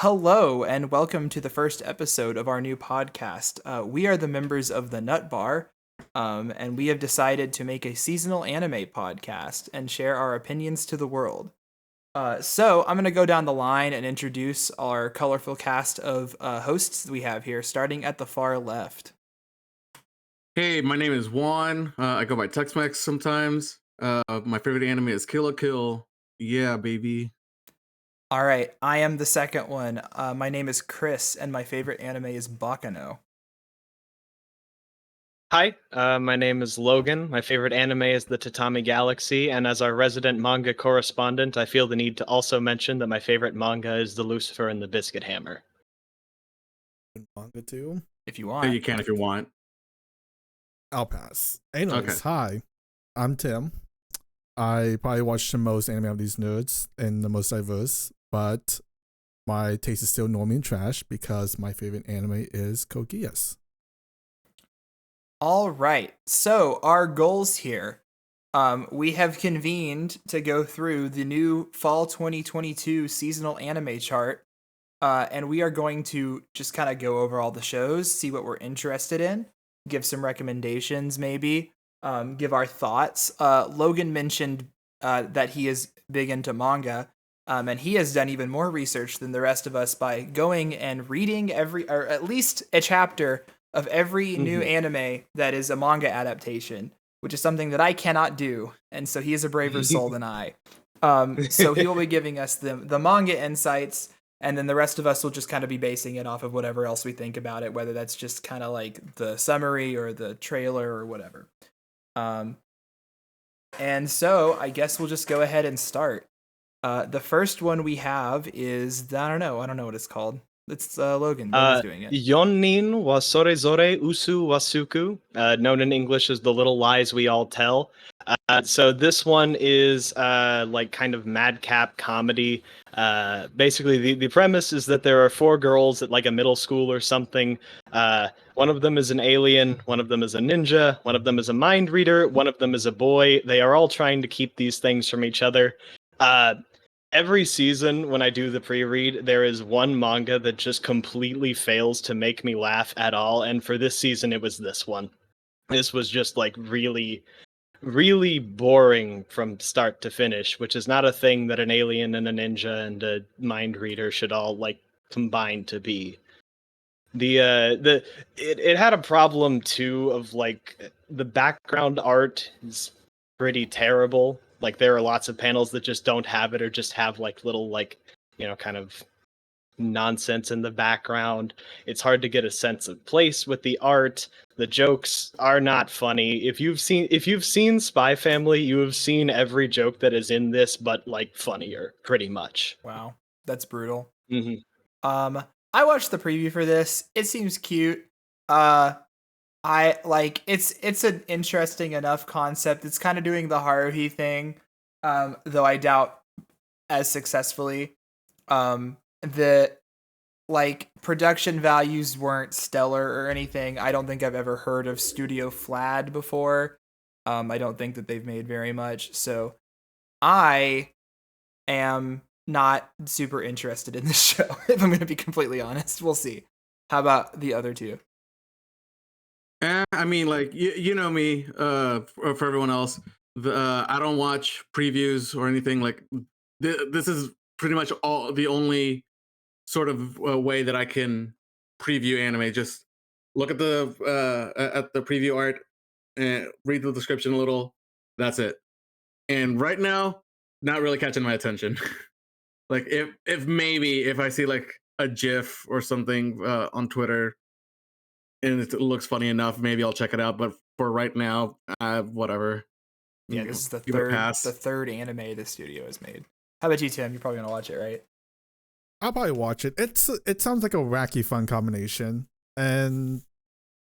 Hello, and welcome to the first episode of our new podcast. We are the members of the Nut Bar, and we have decided to make a seasonal anime podcast and share our opinions to the world. So I'm going to go down the line and introduce our colorful cast of hosts we have here, starting at the far left. Hey, my name is Juan. I go by Tex-Mex sometimes. My favorite anime is Kill la Kill. Yeah, baby. All right, I am the second one. My name is Chris, and my favorite anime is Bakano. Hi, my name is Logan. My favorite anime is the Tatami Galaxy, and as our resident manga correspondent, I feel the need to also mention that my favorite manga is The Lucifer and the Biscuit Hammer. Manga too? If you want. You can if you want. I'll pass. Anyways, Hi, I'm Tim. I probably watch the most anime of these nerds and the most diverse, but my taste is still normie and trash because my favorite anime is Code Geass. All right. So our goals here, we have convened to go through the new fall 2022 seasonal anime chart, and we are going to just kind of go over all the shows, see what we're interested in, give some recommendations, maybe, give our thoughts. Logan mentioned that he is big into manga, and he has done even more research than the rest of us by going and reading or at least a chapter of every new anime that is a manga adaptation, which is something that I cannot do, and so he is a braver soul than I. So he will be giving us the manga insights, and then the rest of us will just kind of be basing it off of whatever else we think about it, whether that's just kind of like the summary or the trailer or whatever. And so I guess we'll just go ahead and start. The first one we have is, I don't know what it's called. It's Logan. Logan's doing it. Yonnin wa sorezore usu wasuku, known in English as The Little Lies We All Tell. So this one is like kind of madcap comedy. Basically, the premise is that there are four girls at like a middle school or something. One of them is an alien, one of them is a ninja, one of them is a mind reader, one of them is a boy. They are all trying to keep these things from each other. Every season, when I do the pre-read, there is one manga that just completely fails to make me laugh at all, and for this season, it was this one. This was just, like, really, really boring from start to finish, which is not a thing that an alien and a ninja and a mind reader should all, like, combine to be. It had a problem, too, of, like, the background art is pretty terrible. Like, there are lots of panels that just don't have it or just have, like, little, like, you know, kind of nonsense in the background. It's hard to get a sense of place with the art. The jokes are not funny. If you've seen Spy Family, you have seen every joke that is in this, but, like, funnier, pretty much. Wow, that's brutal. Mm-hmm. I watched the preview for this. It seems cute. I like it's an interesting enough concept. It's kind of doing the Haruhi thing, though I doubt as successfully. The like production values weren't stellar or anything. I don't think I've ever heard of Studio Flad before. I don't think that they've made very much. So I am not super interested in this show, if I'm going to be completely honest. We'll see. How about the other two? I mean, like, you know me, for everyone else, I don't watch previews or anything. Like, this is pretty much the only sort of way that I can preview anime. Just look at the preview art and read the description a little. That's it. And right now, not really catching my attention. Like, if I see like a GIF or something on Twitter and it looks funny enough, maybe I'll check it out. But for right now, whatever. Yeah, this is the third anime the studio has made. How about you, Tim? You're probably gonna watch it, right? I'll probably watch it. It sounds like a wacky fun combination, and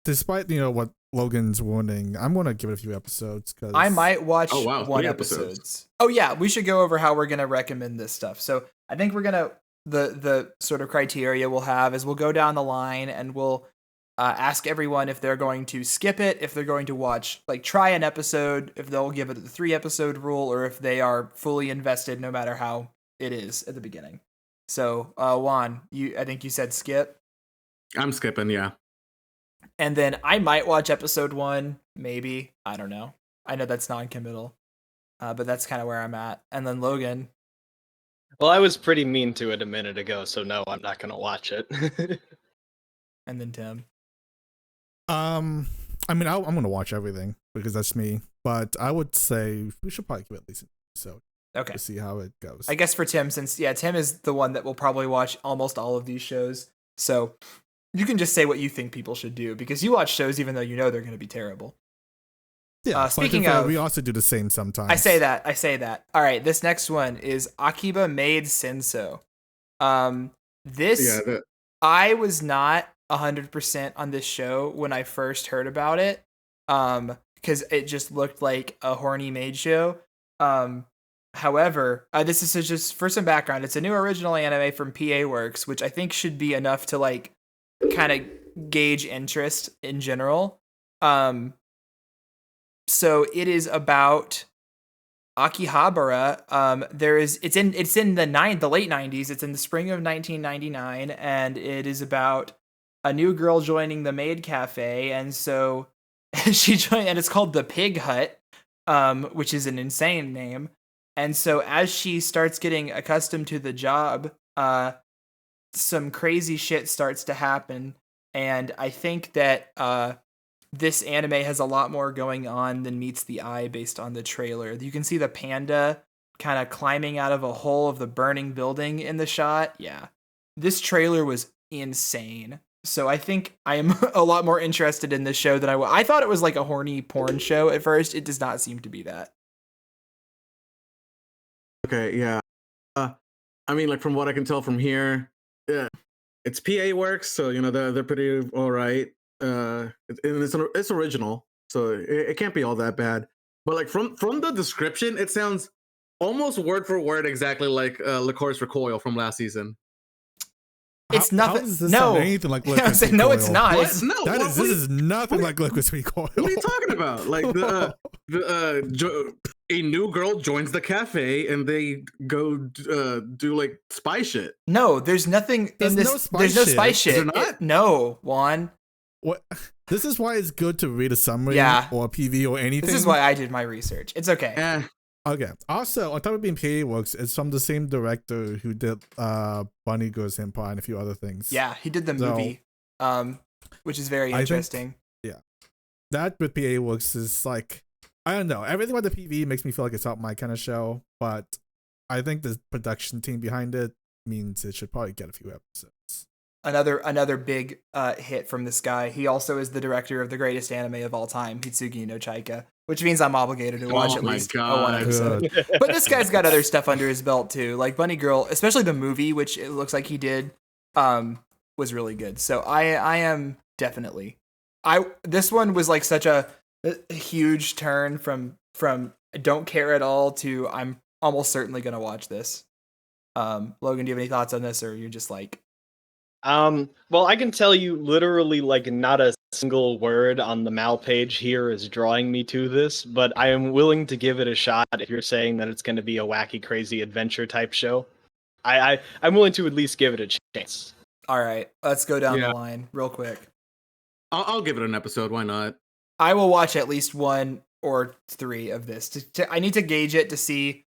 despite what Logan's warning, I'm gonna give it a few episodes because I might watch 3 episodes. Oh yeah, we should go over how we're gonna recommend this stuff. So I think we're gonna the sort of criteria we'll have is we'll go down the line and we'll ask everyone if they're going to skip it, if they're going to watch, like, try an episode, if they'll give it the 3 episode rule, or if they are fully invested no matter how it is at the beginning. So, Juan, I think you said skip. I'm skipping, yeah. And then I might watch episode 1, maybe. I don't know. I know that's non-committal, but that's kind of where I'm at. And then Logan. Well, I was pretty mean to it a minute ago, so no, I'm not gonna watch it. And then Tim. I mean, I'm gonna watch everything because that's me. But I would say we should probably give it at least an episode. Okay. To see how it goes. I guess for Tim, since Tim is the one that will probably watch almost all of these shows. So you can just say what you think people should do because you watch shows even though you know they're going to be terrible. Yeah. Speaking of, we also do the same sometimes. I say that. All right, this next one is Akiba Maid Sensou. I was not 100% on this show when I first heard about it, because it just looked like a horny maid show. However, this is just for some background. It's a new original anime from PA Works, which I think should be enough to like kind of gauge interest in general. So it is about Akihabara. It's in the late 90s. It's in the spring of 1999, and it is about a new girl joining the maid cafe, and so she joined, and it's called the Pig Hut, which is an insane name. And so as she starts getting accustomed to the job, some crazy shit starts to happen, and I think that this anime has a lot more going on than meets the eye based on the trailer. You can see the panda kind of climbing out of a hole of the burning building in the shot. Yeah. This trailer was insane. So I think I am a lot more interested in this show than I thought it was like a horny porn show at first. It does not seem to be that. Okay, yeah. I mean, like from what I can tell from here, yeah, it's PA Works, so you know they're pretty all right. It's original, so it can't be all that bad. But like from the description, it sounds almost word for word exactly like Liquor's Recoil from last season. It's nothing. How does this no, sound anything like Liquor's Recoil? No, it's not. What? No, This is nothing like Liquor's Recoil. What are you talking about? Like a new girl joins the cafe and they go do like spy shit. No, there's nothing in this. There's no spy shit. Is there not? No, Juan. What? This is why it's good to read a summary or a PV or anything. This is why I did my research. It's okay. Okay. Also, on top of being PA Works, it's from the same director who did Bunny Girl Senpai and a few other things. Yeah, he did the movie, which is very interesting. That with PA Works is like, I don't know. Everything about the PV makes me feel like it's not my kind of show, but I think the production team behind it means it should probably get a few episodes. Another big hit from this guy. He also is the director of the greatest anime of all time, Hitsugi no Chaika, which means I'm obligated to watch at least one episode. But this guy's got other stuff under his belt too, like Bunny Girl, especially the movie, which it looks like he did, was really good. So I am definitely. This one was like such a huge turn from don't care at all to I'm almost certainly gonna watch this. Logan, do you have any thoughts on this, or you're just like? Well, I can tell you literally like not a single word on the Mal page here is drawing me to this, but I am willing to give it a shot if you're saying that it's going to be a wacky, crazy adventure type show. I'm willing to at least give it a chance. All right, let's go down the line real quick. I'll give it an episode. Why not? I will watch at least 1 or 3 of this. I need to gauge it to see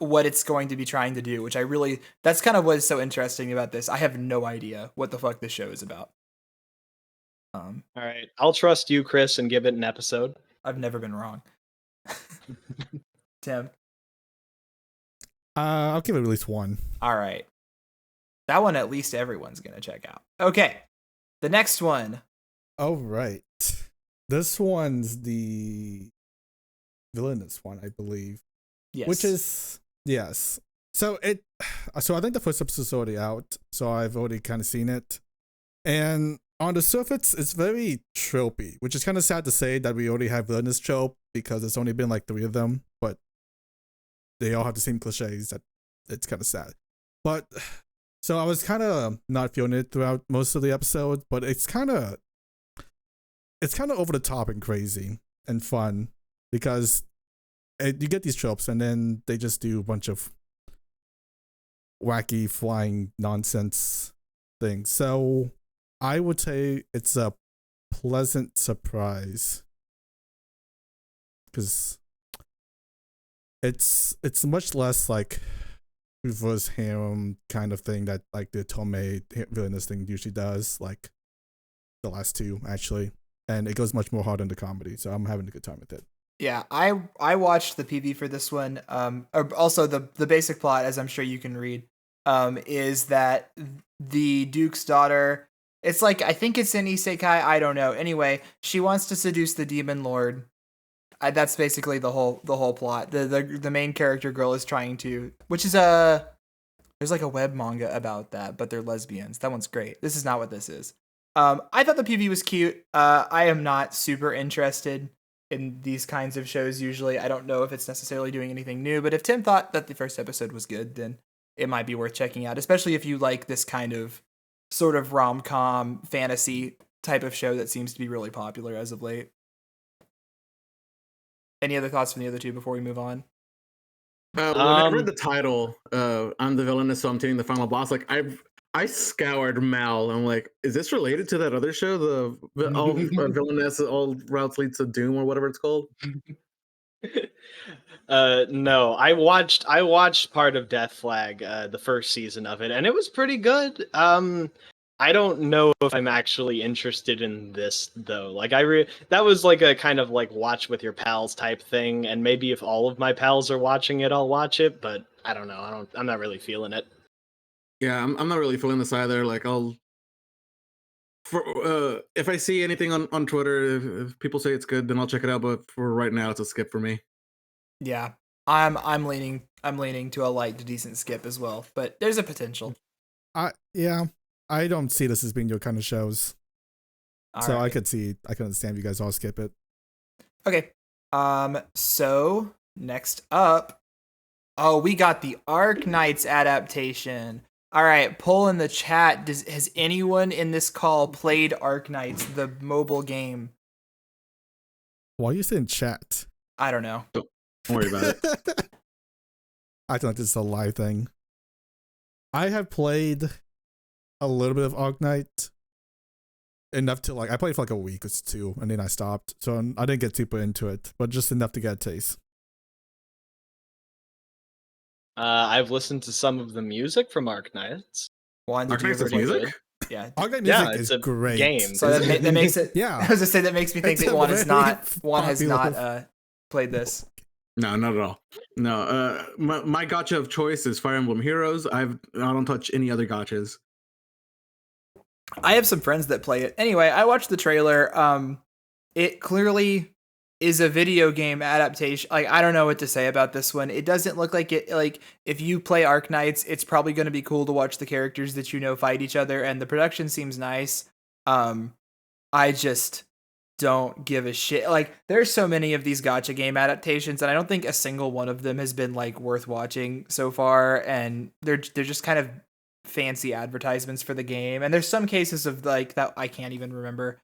what it's going to be trying to do, which that's kind of what is so interesting about this. I have no idea what the fuck this show is about. All right, I'll trust you, Chris, and give it an episode. I've never been wrong. Tim? I'll give it at least 1. All right. That one at least everyone's going to check out. Okay. The next one. All right. This one's the Villainess one, I believe. Yes. Which is, yes. So I think the first episode's already out, so I've already kind of seen it. And on the surface, it's very tropey, which is kind of sad to say that we already have Villainess trope because it's only been like 3 of them, but they all have the same cliches that it's kind of sad. But so I was kind of not feeling it throughout most of the episode, but it's kind of over the top and crazy and fun because you get these tropes and then they just do a bunch of wacky flying nonsense thing. So I would say it's a pleasant surprise because it's much less like reverse harem kind of thing that like the Tomei Villainess thing usually does, like the last two actually, and it goes much more hard into comedy. So I'm having a good time with it. Yeah, I watched the PV for this one. Also the basic plot, as I'm sure you can read, is that the Duke's daughter. It's like I think it's an isekai. I don't know. Anyway, she wants to seduce the demon lord. That's basically the whole plot. The main character girl is trying to, which is there's like a web manga about that, but they're lesbians. That one's great. This is not what this is. I thought the PV was cute. I am not super interested in these kinds of shows usually. I don't know if it's necessarily doing anything new, but if Tim thought that the first episode was good, then it might be worth checking out, especially if you like this kind of sort of rom-com fantasy type of show that seems to be really popular as of late. Any other thoughts from the other two before we move on? When I read the title, I'm the Villainess, so I'm taking the final boss. Like I scoured Mal. I'm like, is this related to that other show, the all Villainess, all routes lead to Doom, or whatever it's called? No, I watched part of Death Flag, the first season of it, and it was pretty good. I don't know if I'm actually interested in this though. Like that was like a kind of like watch with your pals type thing, and maybe if all of my pals are watching it, I'll watch it. But I don't know. I'm not really feeling it. Yeah, I'm not really feeling this either. Like if I see anything on Twitter, if people say it's good, then I'll check it out. But for right now, it's a skip for me. Yeah, I'm leaning to a light to decent skip as well, but there's a potential. I don't see this as being your kind of shows. So right. I can understand if you guys all skip it. Okay. So next up, we got the Arknights adaptation. All right, poll in the chat. Has anyone in this call played Arknights, the mobile game? Why are you saying chat? I don't know. Don't worry about it. I thought this is a live thing. I have played a little bit of Arknight, enough to like I played for like a week or two, and then I stopped. So I didn't get super into it, but just enough to get a taste. I've listened to some of the music from Arknights. Juan, did you Arknights ever is play music? it? Yeah. Arknight music is a great. game. So that makes it. Yeah. I was gonna say that makes me think It's that a Juan has very not played this. No, not at all. No, my gacha of choice is Fire Emblem Heroes. I don't touch any other gachas. I have some friends that play it. Anyway, I watched the trailer. It clearly is a video game adaptation. Like, I don't know what to say about this one. It doesn't look like it. Like, if you play Arknights, it's probably going to be cool to watch the characters that you know fight each other, and the production seems nice. I just don't give a shit. Like, there's so many of these gacha game adaptations, and I don't think a single one of them has been like worth watching so far. And they're just kind of fancy advertisements for the game. And there's some cases of like that I can't even remember.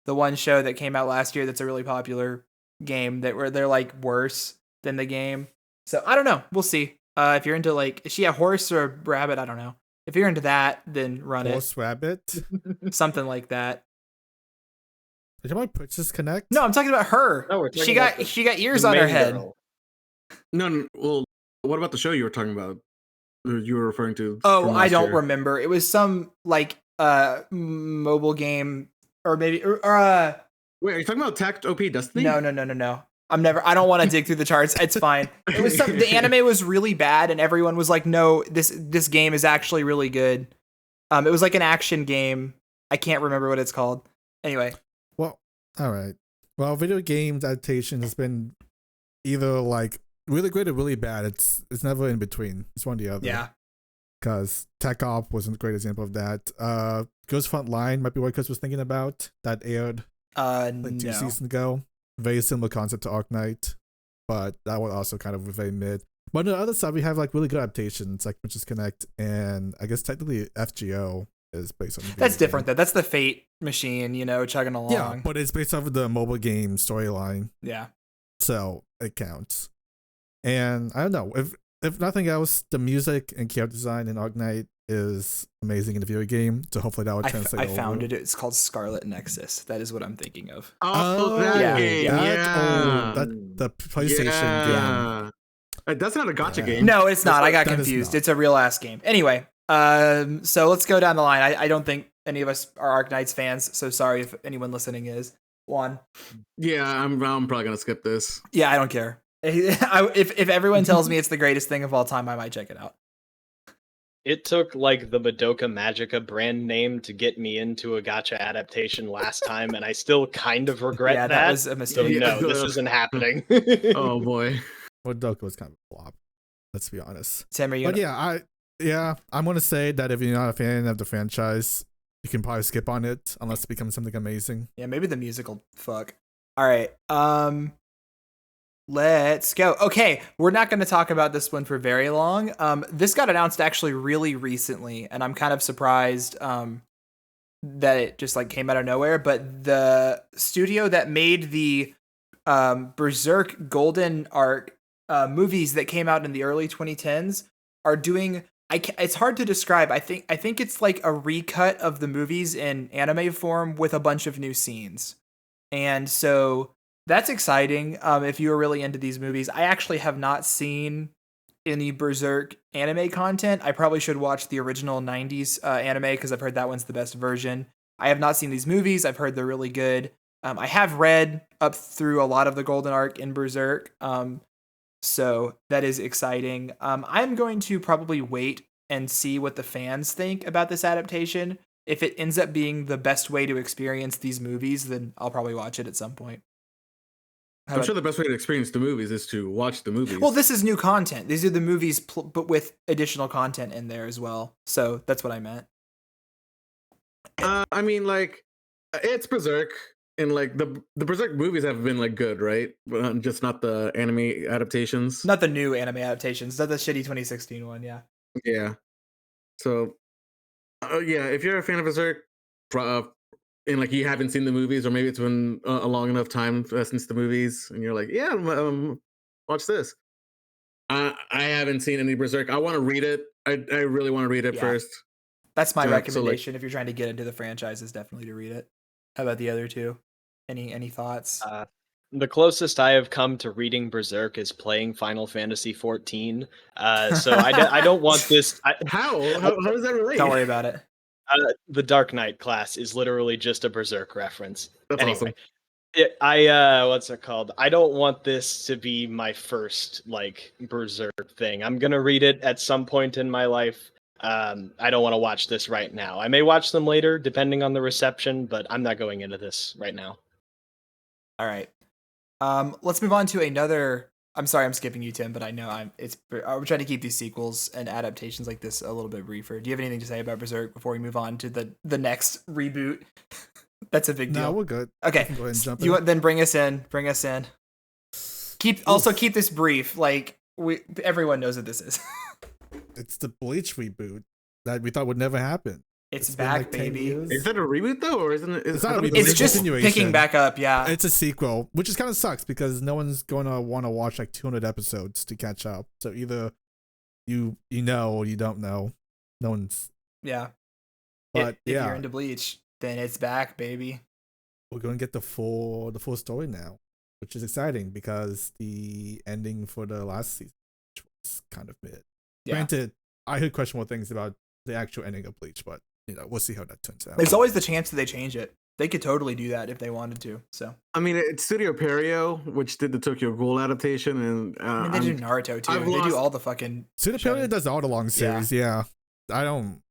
The one show that came out last year that's a really popular game that where they're like worse than the game. So I don't know. We'll see. If you're into like, is she a horse or a rabbit? I don't know. If you're into that, then run Horse rabbit. something like that. Are you talking about Princess Connect? No, I'm talking about her. No, we're talking she about got ears on her head. Girl. No, well, what about the show you were talking about? You were referring to? Oh, I don't remember. It was some like mobile game or maybe Wait, are you talking about Tact OP Destiny? No. I don't want to dig through the charts. It's fine. It was the anime was really bad and everyone was like, "No, this game is actually really good." It was like an action game. I can't remember what it's called. Anyway. Well, all right. Well, video games adaptation has been either like really great or really bad. It's never in between. It's one or the other. Yeah. Because Tech Op wasn't a great example of that. Ghost Frontline might be what Chris was thinking about. That aired like 2 seasons ago. Very similar concept to Arknight, but that one also kind of was very mid. But on the other side, we have like really good adaptations like Princess Connect, and I guess technically FGO is based on the That's different though. That's the Fate machine, chugging along. Yeah, but it's based off of the mobile game storyline. Yeah. So it counts. And I don't know, if if nothing else, the music and character design in Arknight is amazing in the video game. So hopefully that would translate. I found it. It's called Scarlet Nexus. That is what I'm thinking of. Oh, that yeah, game. yeah. Yeah. The PlayStation game. That's not a gacha game. No, it's not. I got That is confused. not. It's a real ass game. Anyway, so let's go down the line. I don't think any of us are Arknights fans, so sorry if anyone listening is. Juan. Yeah, I'm probably gonna skip this. Yeah, I don't care. If everyone tells me it's the greatest thing of all time, I might check it out. It took like the Madoka Magica brand name to get me into a gacha adaptation last time, and I still kind of regret Yeah, that was a mistake. So no, this isn't happening. Oh boy. Madoka was kind of a flop. Let's be honest. Tamer, But I'm gonna say that if you're not a fan of the franchise, you can probably skip on it unless it becomes something amazing. Yeah, maybe the musical fuck. All right. Let's go. Okay, we're not going to talk about this one for very long. This got announced actually really recently, and I'm kind of surprised that it just like came out of nowhere. But the studio that made the Berserk Golden Arc movies that came out in the early 2010s are doing. It's hard to describe. I think it's like a recut of the movies in anime form with a bunch of new scenes, and so. That's exciting. If you were really into these movies, I actually have not seen any Berserk anime content. I probably should watch the original 90s anime because I've heard that one's the best version. I have not seen these movies. I've heard they're really good. I have read up through a lot of the Golden Arc in Berserk. So that is exciting. I'm going to probably wait and see what the fans think about this adaptation. If it ends up being the best way to experience these movies, then I'll probably watch it at some point. I'm sure the best way to experience the movies is to watch the movies. Well, this is new content. These are the movies, but with additional content in there as well. So that's what I meant. I mean, like, it's Berserk, and like the Berserk movies have been like good, right? But just not the anime adaptations. Not the new anime adaptations. Not the shitty 2016 one. Yeah. Yeah. So, yeah, if you're a fan of Berserk, and like you haven't seen the movies, or maybe it's been a long enough time since the movies, and you're like, yeah, watch this. I haven't seen any Berserk. I want to read it. I really want to read it first. That's my recommendation. If you're trying to get into the franchise, is definitely to read it. How about the other two? Any thoughts? The closest I have come to reading Berserk is playing Final Fantasy 14. So I don't want this. How does that relate? Don't worry about it. The Dark Knight class is literally just a Berserk reference. That's awesome. What's it called? I don't want this to be my first like Berserk thing. I'm gonna read it at some point in my life. I don't want to watch this right now. I may watch them later, depending on the reception, but I'm not going into this right now. All right. Let's move on to another. I'm sorry, I'm skipping you, Tim, but I know I'm trying to keep these sequels and adaptations like this a little bit briefer. Do you have anything to say about Berserk before we move on to the next reboot? That's a big deal. No, we're good. Okay. Go ahead and jump You in. then bring us in. Keep this brief. Like everyone knows what this is. It's the Bleach reboot that we thought would never happen. It's been back, like 10 baby. years. Is it a reboot though, or isn't it? It's not a reboot. It's It's just continuation. picking back up. Yeah. It's a sequel, which is kind of sucks because no one's going to want to watch like 200 episodes to catch up. So either you know or you don't know. No one's. Yeah. But if yeah, you're into Bleach, then it's back, baby. we're going to get the full story now, which is exciting because the ending for the last season was kind of mid. Yeah. Granted, I heard questionable things about the actual ending of Bleach, but we'll see how that turns out. There's always the chance that they change it. They could totally do that if they wanted to. So I mean, it's Studio Perio, which did the Tokyo Ghoul adaptation, and I mean, they do Naruto too. They do all the fucking. Studio Perio does all the long series. Yeah. I don't.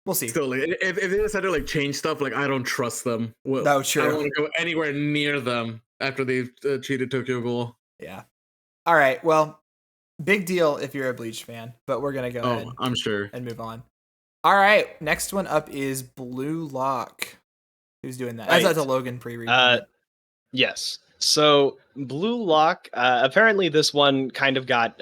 We'll see. Still, like, if they decide to like change stuff, like I don't trust them. Well, No, sure. I don't want to go anywhere near them after they've cheated Tokyo Ghoul. Yeah. All right. Well, big deal if you're a Bleach fan, but we're gonna go ahead I'm sure. and move on. All right. Next one up is Blue Lock. Who's doing that? Right. That's a Logan pre-read. Yes. So Blue Lock, apparently this one kind of got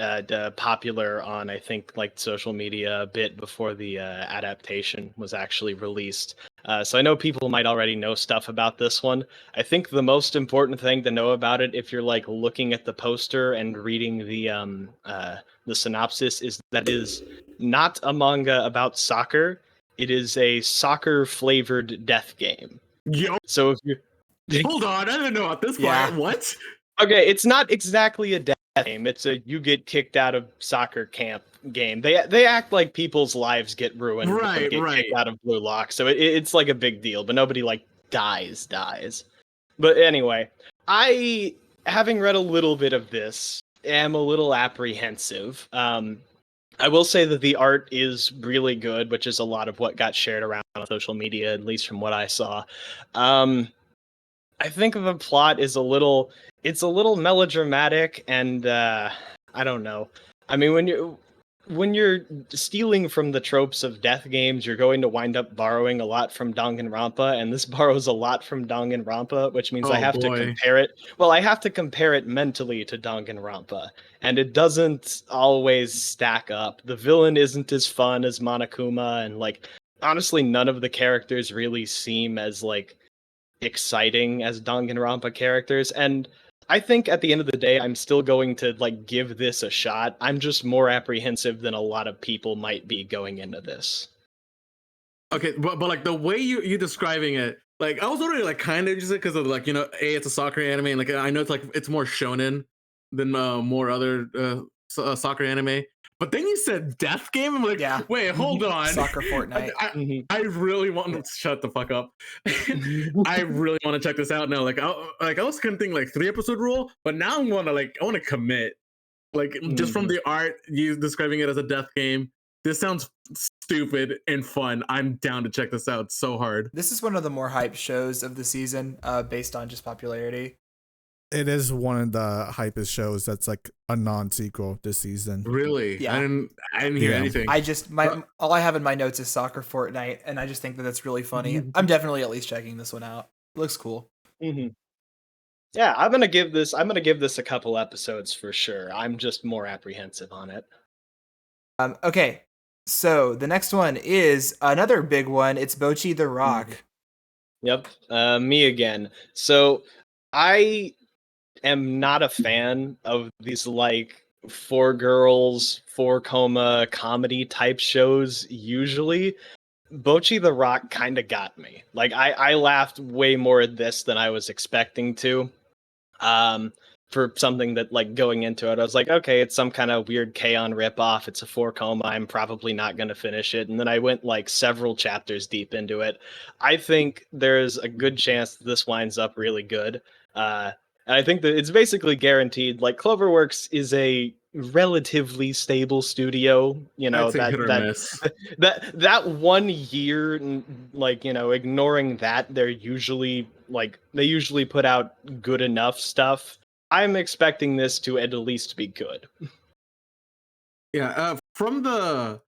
popular on, I think, like social media a bit before the adaptation was actually released. So I know people might already know stuff about this one. I think the most important thing to know about it, if you're like looking at the poster and reading the synopsis, is that it is not a manga about soccer. It is a soccer flavored death game. Yo, So if you hold on, I didn't know at this Yeah. point. What? okay, it's not exactly a death game. It's a you get kicked out of soccer camp game. They act like people's lives get ruined when they Right, get right. kicked out of Blue Lock. So it's like a big deal, but nobody like dies. But anyway, I having read a little bit of this, am a little apprehensive. I will say that the art is really good, which is a lot of what got shared around on social media, at least from what I saw. I think the plot is it's a little melodramatic, and I don't know. I mean, when you're stealing from the tropes of death games, you're going to wind up borrowing a lot from Danganronpa, and this borrows a lot from Danganronpa, which means I Oh, have to boy. compare it. Well, I have to compare it mentally to Danganronpa, and it doesn't always stack up. The villain isn't as fun as Monokuma, and like honestly, none of the characters really seem as like exciting as Danganronpa characters, and I think at the end of the day, I'm still going to like give this a shot. I'm just more apprehensive than a lot of people might be going into this. Okay, but like the way you describing it, like I was already like kind of interested because of like it's a soccer anime, and like I know it's more shonen than more other soccer anime. But then you said death game. I'm like, Yeah. wait, hold on. Soccer Fortnite. I really want to shut the fuck up. I really want to check this out now. Like I was kind of thinking like 3-episode rule, but now I want to commit. Like just from the art, you describing it as a death game. This sounds stupid and fun. I'm down to check this out so hard. This is one of the more hyped shows of the season, based on just popularity. It is one of the hypest shows that's like a non-sequel this season. Really? Yeah. I didn't hear anything. I just all I have in my notes is Soccer Fortnite, and I just think that that's really funny. I'm definitely at least checking this one out. It looks cool. Mm-hmm. Yeah, I'm gonna give this a couple episodes for sure. I'm just more apprehensive on it. Okay, so the next one is another big one. It's Bocchi the Rock. Yep, me again. So I am not a fan of these like 4 girls, 4 comedy type shows usually. Bocchi the Rock kind of got me. Like I laughed way more at this than I was expecting to. For something that like going into it, I was like, okay, it's some kind of weird K-On! Ripoff. It's a 4 I'm probably not going to finish it. And then I went like several chapters deep into it. I think there's a good chance that this winds up really good. And I think that it's basically guaranteed. Like Cloverworks is a relatively stable studio. You know, I'd say hit or miss. that 1 year, like, you know, ignoring that, they usually put out good enough stuff. I'm expecting this to at least be good. Yeah, from the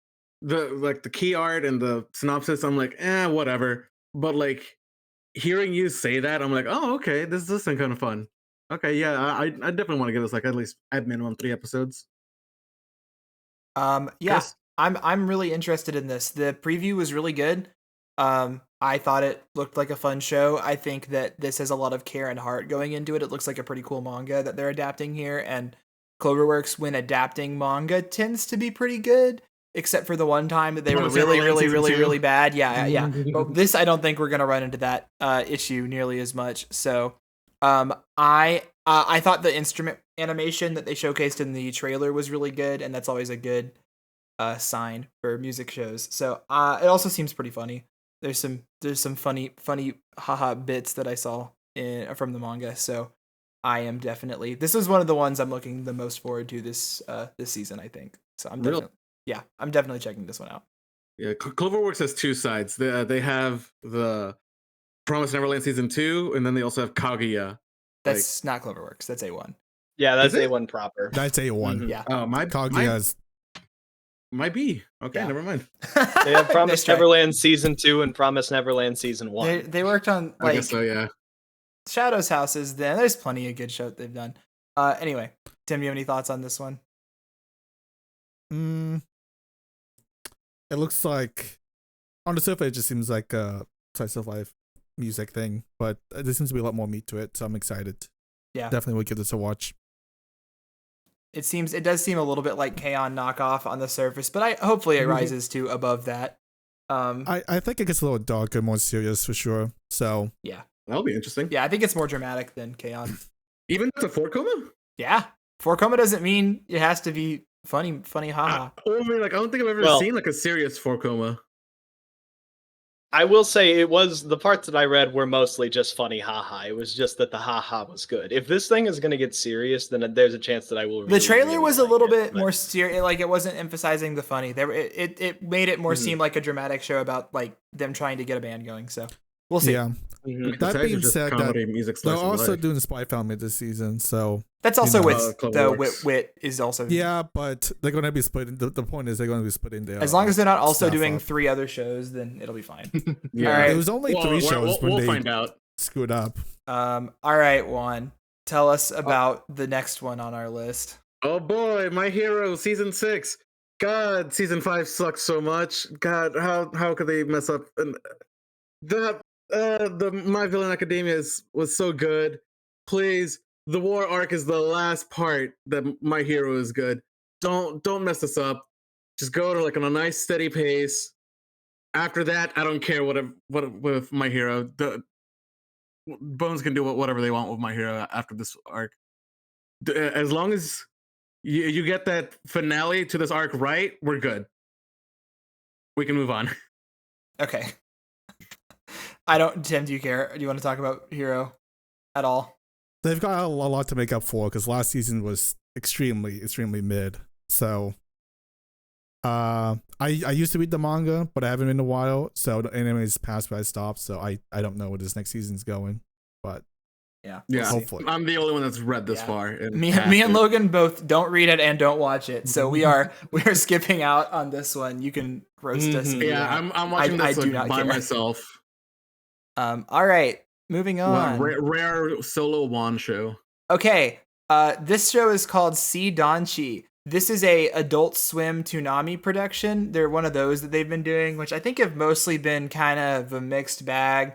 key art and the synopsis, I'm like, whatever. But like hearing you say that, I'm like, oh, okay, this does sound kind of fun. Okay, yeah, I definitely want to give this like at least at minimum 3 episodes. Yeah, Chris? I'm really interested in this. The preview was really good. I thought it looked like a fun show. I think that this has a lot of care and heart going into it. It looks like a pretty cool manga that they're adapting here, and Cloverworks, when adapting manga, tends to be pretty good, except for the one time that they were really bad. Yeah. But this, I don't think we're gonna run into that issue nearly as much. So, I thought the instrument animation that they showcased in the trailer was really good, and that's always a good sign for music shows. So it also seems pretty funny. There's some funny haha bits that I saw from the manga. So I am definitely, this is one of the ones I'm looking the most forward to this season, I think. So I'm definitely checking this one out. Yeah, Cloverworks has 2 sides. They have the Promised Neverland season 2, and then they also have Kaguya. That's not Cloverworks. That's A1. Yeah, that's A1 proper. That's A1. Mm-hmm. Yeah. Oh, Kaguya's might be. Okay, Yeah. never mind. They have Promised Neverland season 2 and Promised Neverland season 1. They worked on I guess so, yeah. Shadow's Houses. Then there's plenty of good shows they've done. Anyway, Tim, you have any thoughts on this one? It looks like, on the surface, it just seems like a slice of life music thing, but there seems to be a lot more meat to it, so I'm excited. Yeah. Definitely will give this a watch. It does seem a little bit like K-On! Knockoff on the surface, but hopefully it rises to above that. I think it gets a little darker, more serious for sure. So yeah, that'll be interesting. Yeah, I think it's more dramatic than K-On! Even to 4 coma? Yeah. 4 coma doesn't mean it has to be funny, haha. I mean, like, I don't think I've ever seen like a serious 4 coma. I will say the parts that I read were mostly just funny haha. It was just that the haha was good. If this thing is going to get serious, then there's a chance that I will. The trailer really was like a little it, bit but... more serious. Like it wasn't emphasizing the funny. It made it more seem like a dramatic show about like them trying to get a band going. So we'll see. Yeah. That being said, they're also doing the Spy Family this season, so that's also with the Wit is also. Yeah, but they're going to be splitting. The point is they're going to be splitting their. As long as they're not also doing 3 other shows, then it'll be fine. Yeah, all right. It was only 3 shows when we'll they find out. Screwed up. All right, Juan, tell us about the next one on our list. Oh boy, My Hero season 6. God, season 5 sucks so much. God, how could they mess up? And the My Villain Academia was so good. Please, the war arc is the last part that My Hero is good. Don't mess this up. Just go to like on a nice steady pace. After that, I don't care what with My Hero. The Bones can do whatever they want with My Hero after this arc. As long as you get that finale to this arc right, we're good. We can move on. Okay. Tim, do you care? Do you want to talk about Hero at all? They've got a lot to make up for because last season was extremely mid. So, I used to read the manga, but I haven't in a while. So the anime is past where I stopped. So I don't know where this next season's going, but yeah, hopefully. I'm the only one that's read this far. Me and Logan both don't read it and don't watch it, so we are skipping out on this one. You can roast us. Yeah, I'm watching this by myself. All right, moving on. Rare solo Juan show. Okay, this show is called See Danshi. This is a Adult Swim Toonami production. They're one of those that they've been doing, which I think have mostly been kind of a mixed bag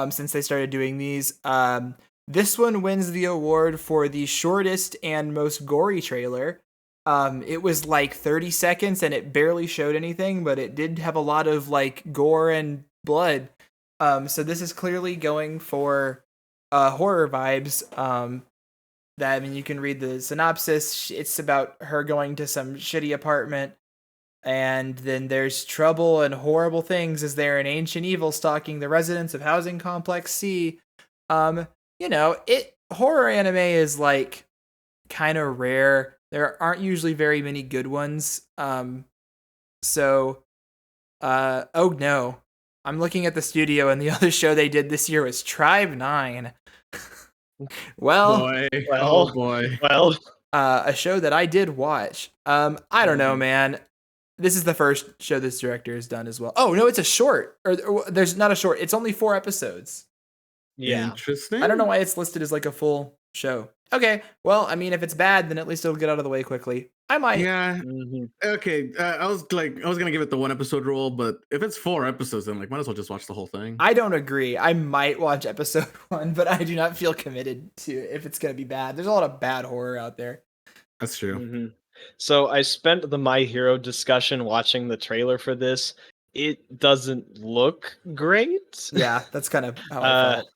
since they started doing these. This one wins the award for the shortest and most gory trailer. It was like 30 seconds and it barely showed anything, but it did have a lot of like gore and blood. So this is clearly going for horror vibes. You can read the synopsis. It's about her going to some shitty apartment, and then there's trouble and horrible things as there an ancient evil stalking the residents of housing complex C. Horror anime is like kind of rare. There aren't usually very many good ones. Oh no. I'm looking at the studio, and the other show they did this year was Tribe 9. Well, a show that I did watch. I don't know, man. This is the first show this director has done as well. Oh no, it's a short. Or there's not a short. It's only 4 episodes. Yeah, interesting. I don't know why it's listed as like a full show. Okay, well, I mean, if it's bad, then at least it'll get out of the way quickly. I might. Yeah. Okay. I was gonna give it the 1 episode rule, but if it's 4 episodes, then like might as well just watch the whole thing. I don't agree. I might watch episode 1, but I do not feel committed to if it's gonna be bad. There's a lot of bad horror out there. That's true. So I spent the My Hero discussion watching the trailer for this. It doesn't look great. Yeah, that's kind of how I felt.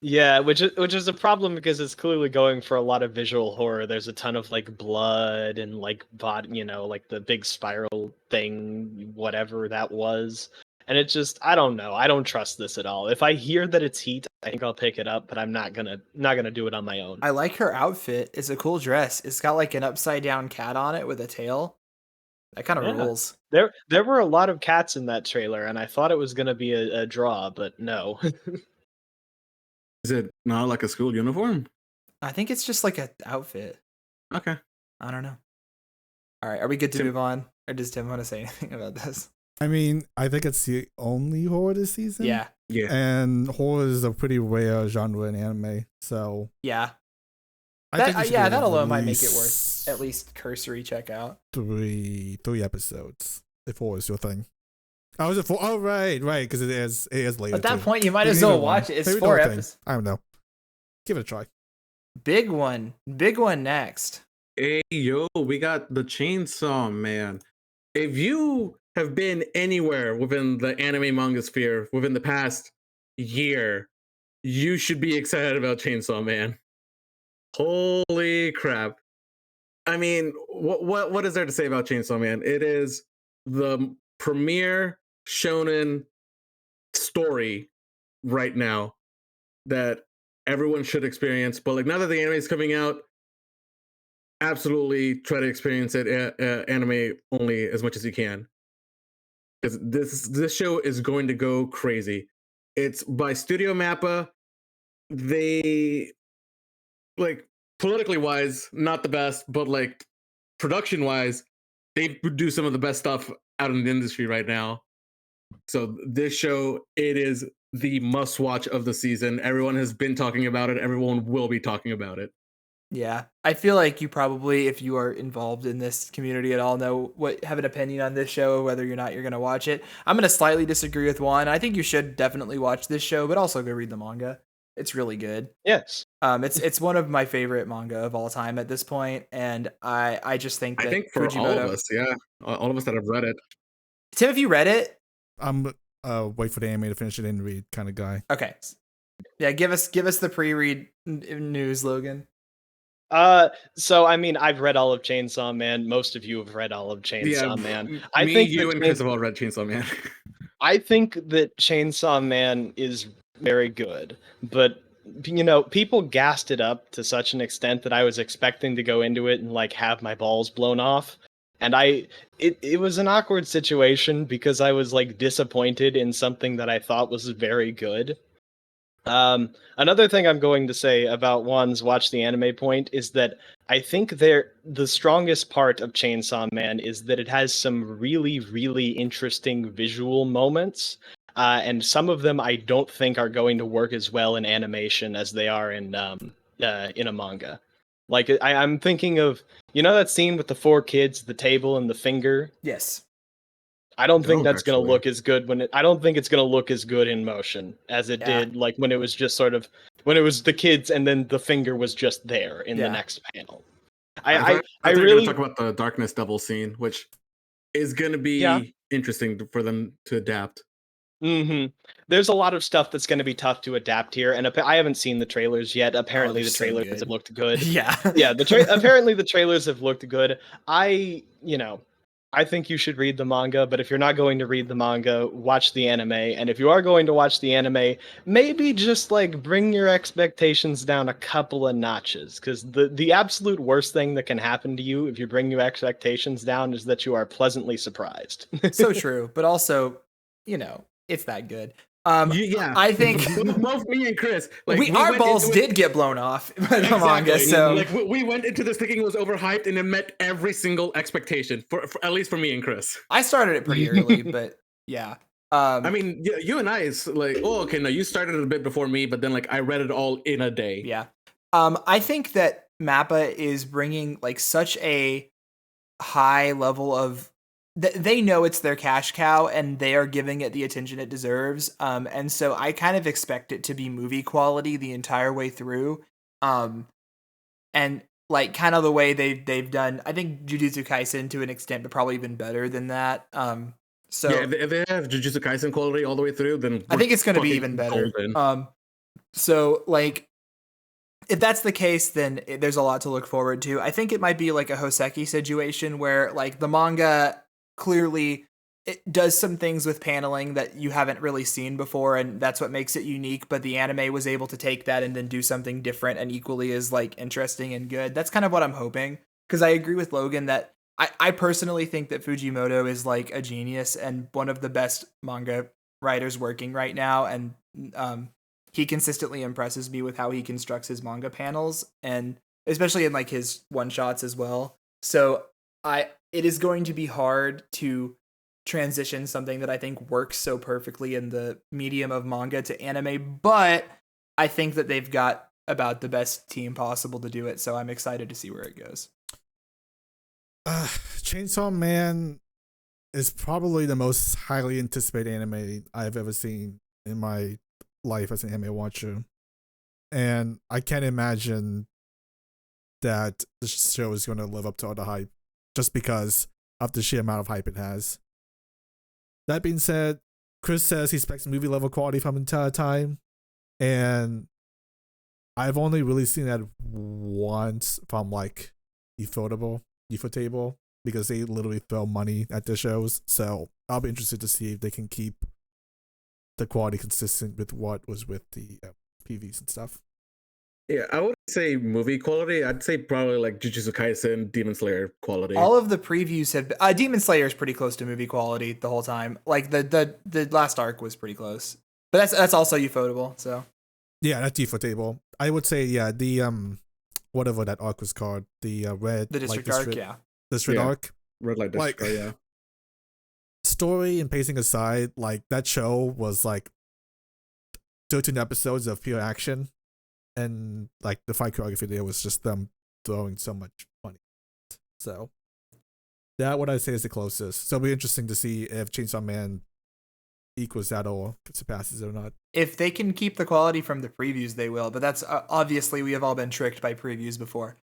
Yeah, which is a problem because it's clearly going for a lot of visual horror. There's a ton of like blood and like body, like the big spiral thing, whatever that was. And it just, I don't know. I don't trust this at all. If I hear that it's heat, I think I'll pick it up, but I'm not gonna do it on my own. I like her outfit. It's a cool dress. It's got like an upside down cat on it with a tail. That kind of rules. There were a lot of cats in that trailer, and I thought it was gonna be a draw, but no. Is it not like a school uniform? I think it's just like an outfit. Okay. I don't know. All right, are we good to move on? Or does Tim want to say anything about this? I mean, I think it's the only horror this season. Yeah. And horror is a pretty rare genre in anime, so yeah. That alone might make it worth at least cursory check out. 3 episodes if horror is your thing. Oh, is it 4? Oh, right, because it is later. At that too. point, you might Maybe as well neither one. watch it. It's Maybe 4 the whole thing. episodes. I don't know. Give it a try. Big one next. Hey, yo, we got the Chainsaw Man. If you have been anywhere within the anime manga sphere within the past year, you should be excited about Chainsaw Man. Holy crap. I mean, what is there to say about Chainsaw Man? It is the premier shonen story right now that everyone should experience. But like now that the anime is coming out, absolutely try to experience it anime only as much as you can, because this show is going to go crazy. It's by Studio Mappa. They, like, politically wise, not the best, but like production wise, they do some of the best stuff out in the industry right now. So this show, it is the must watch of the season. Everyone has been talking about it. Everyone will be talking about it. Yeah, I feel like you probably, if you are involved in this community at all, have an opinion on this show, whether or not you're going to watch it. I'm going to slightly disagree with Juan. I think you should definitely watch this show, but also go read the manga. It's really good. Yes. It's one of my favorite manga of all time at this point, and I just think that I think for all of us, yeah, all of us that have read it. Tim, have you read it? I'm wait for the anime to finish it and read kind of guy. Okay. Yeah, give us the pre-read news, Logan. So I mean, I've read all of Chainsaw Man. Most of you have read all of Chainsaw Man. I think you and Chris have all read Chainsaw Man. I think that Chainsaw Man is very good, but you know, people gassed it up to such an extent that I was expecting to go into it and like have my balls blown off. And it was an awkward situation because I was like disappointed in something that I thought was very good. Another thing I'm going to say about Juan's watch the anime point is that I think the strongest part of Chainsaw Man is that it has some really, really interesting visual moments. And some of them I don't think are going to work as well in animation as they are in a manga. Like I'm thinking of, you know, that scene with the 4 kids, the table and the finger? Yes. I don't think that's going to look as good I don't think it's going to look as good in motion as it did like when it was just sort of when it was the kids and then the finger was just there in the next panel. I really talk about the darkness double scene, which is going to be interesting for them to adapt. Mm-hmm. There's a lot of stuff that's going to be tough to adapt here, and I haven't seen the trailers yet. Apparently, the trailers have looked good. Yeah, apparently the trailers have looked good. I think you should read the manga, but if you're not going to read the manga, watch the anime. And if you are going to watch the anime, maybe just like bring your expectations down a couple of notches, because the absolute worst thing that can happen to you if you bring your expectations down is that you are pleasantly surprised. So true, but also, it's that good. I think both me and Chris, our balls did get blown off by the manga. So like we went into this thinking it was overhyped, and it met every single expectation for at least for me and Chris. I started it pretty early, but yeah. I mean, you and I is like, oh, okay, no, you started it a bit before me, but then like I read it all in a day. Yeah. I think that Mappa is bringing like such a high level of. They know it's their cash cow and they are giving it the attention it deserves. And so I kind of expect it to be movie quality the entire way through. And like kind of the way they've done, I think Jujutsu Kaisen to an extent, but probably even better than that. So yeah, if they have Jujutsu Kaisen quality all the way through, then I think it's going to be even better. So like, if that's the case, then there's a lot to look forward to. I think it might be like a Hoseki situation where like the manga clearly it does some things with paneling that you haven't really seen before, and that's what makes it unique, but the anime was able to take that and then do something different and equally as like interesting and good. That's kind of what I'm hoping, because I agree with Logan that I personally think that Fujimoto is like a genius and one of the best manga writers working right now, and he consistently impresses me with how he constructs his manga panels, and especially in like his one-shots as well. So it is going to be hard to transition something that I think works so perfectly in the medium of manga to anime, but I think that they've got about the best team possible to do it, so I'm excited to see where it goes. Chainsaw Man, is probably the most highly anticipated anime I've ever seen in my life as an anime watcher. And I can't imagine that the show is going to live up to all the hype just because of the sheer amount of hype it has. That being said, Chris says he expects movie level quality from the entire time. And I've only really seen that once from like Ufotable, because they literally throw money at their shows. So I'll be interested to see if they can keep the quality consistent with what was with the PVs and stuff. Yeah, I wouldn't say movie quality. I'd say probably like Jujutsu Kaisen, Demon Slayer quality. All of the previews have Demon Slayer is pretty close to movie quality the whole time. Like the last arc was pretty close, but that's also Ufotable. So yeah, that's Ufotable. I would say the whatever that arc was called, the red the district arc, yeah, district arc, Red Light District, like, yeah. Story and pacing aside, like that show was like 13 episodes of pure action. And like the fight choreography there was just them throwing so much money. So that what I say is the closest. So it'll be interesting to see if Chainsaw Man equals that or surpasses it or not. If they can keep the quality from the previews, they will. But that's obviously we have all been tricked by previews before.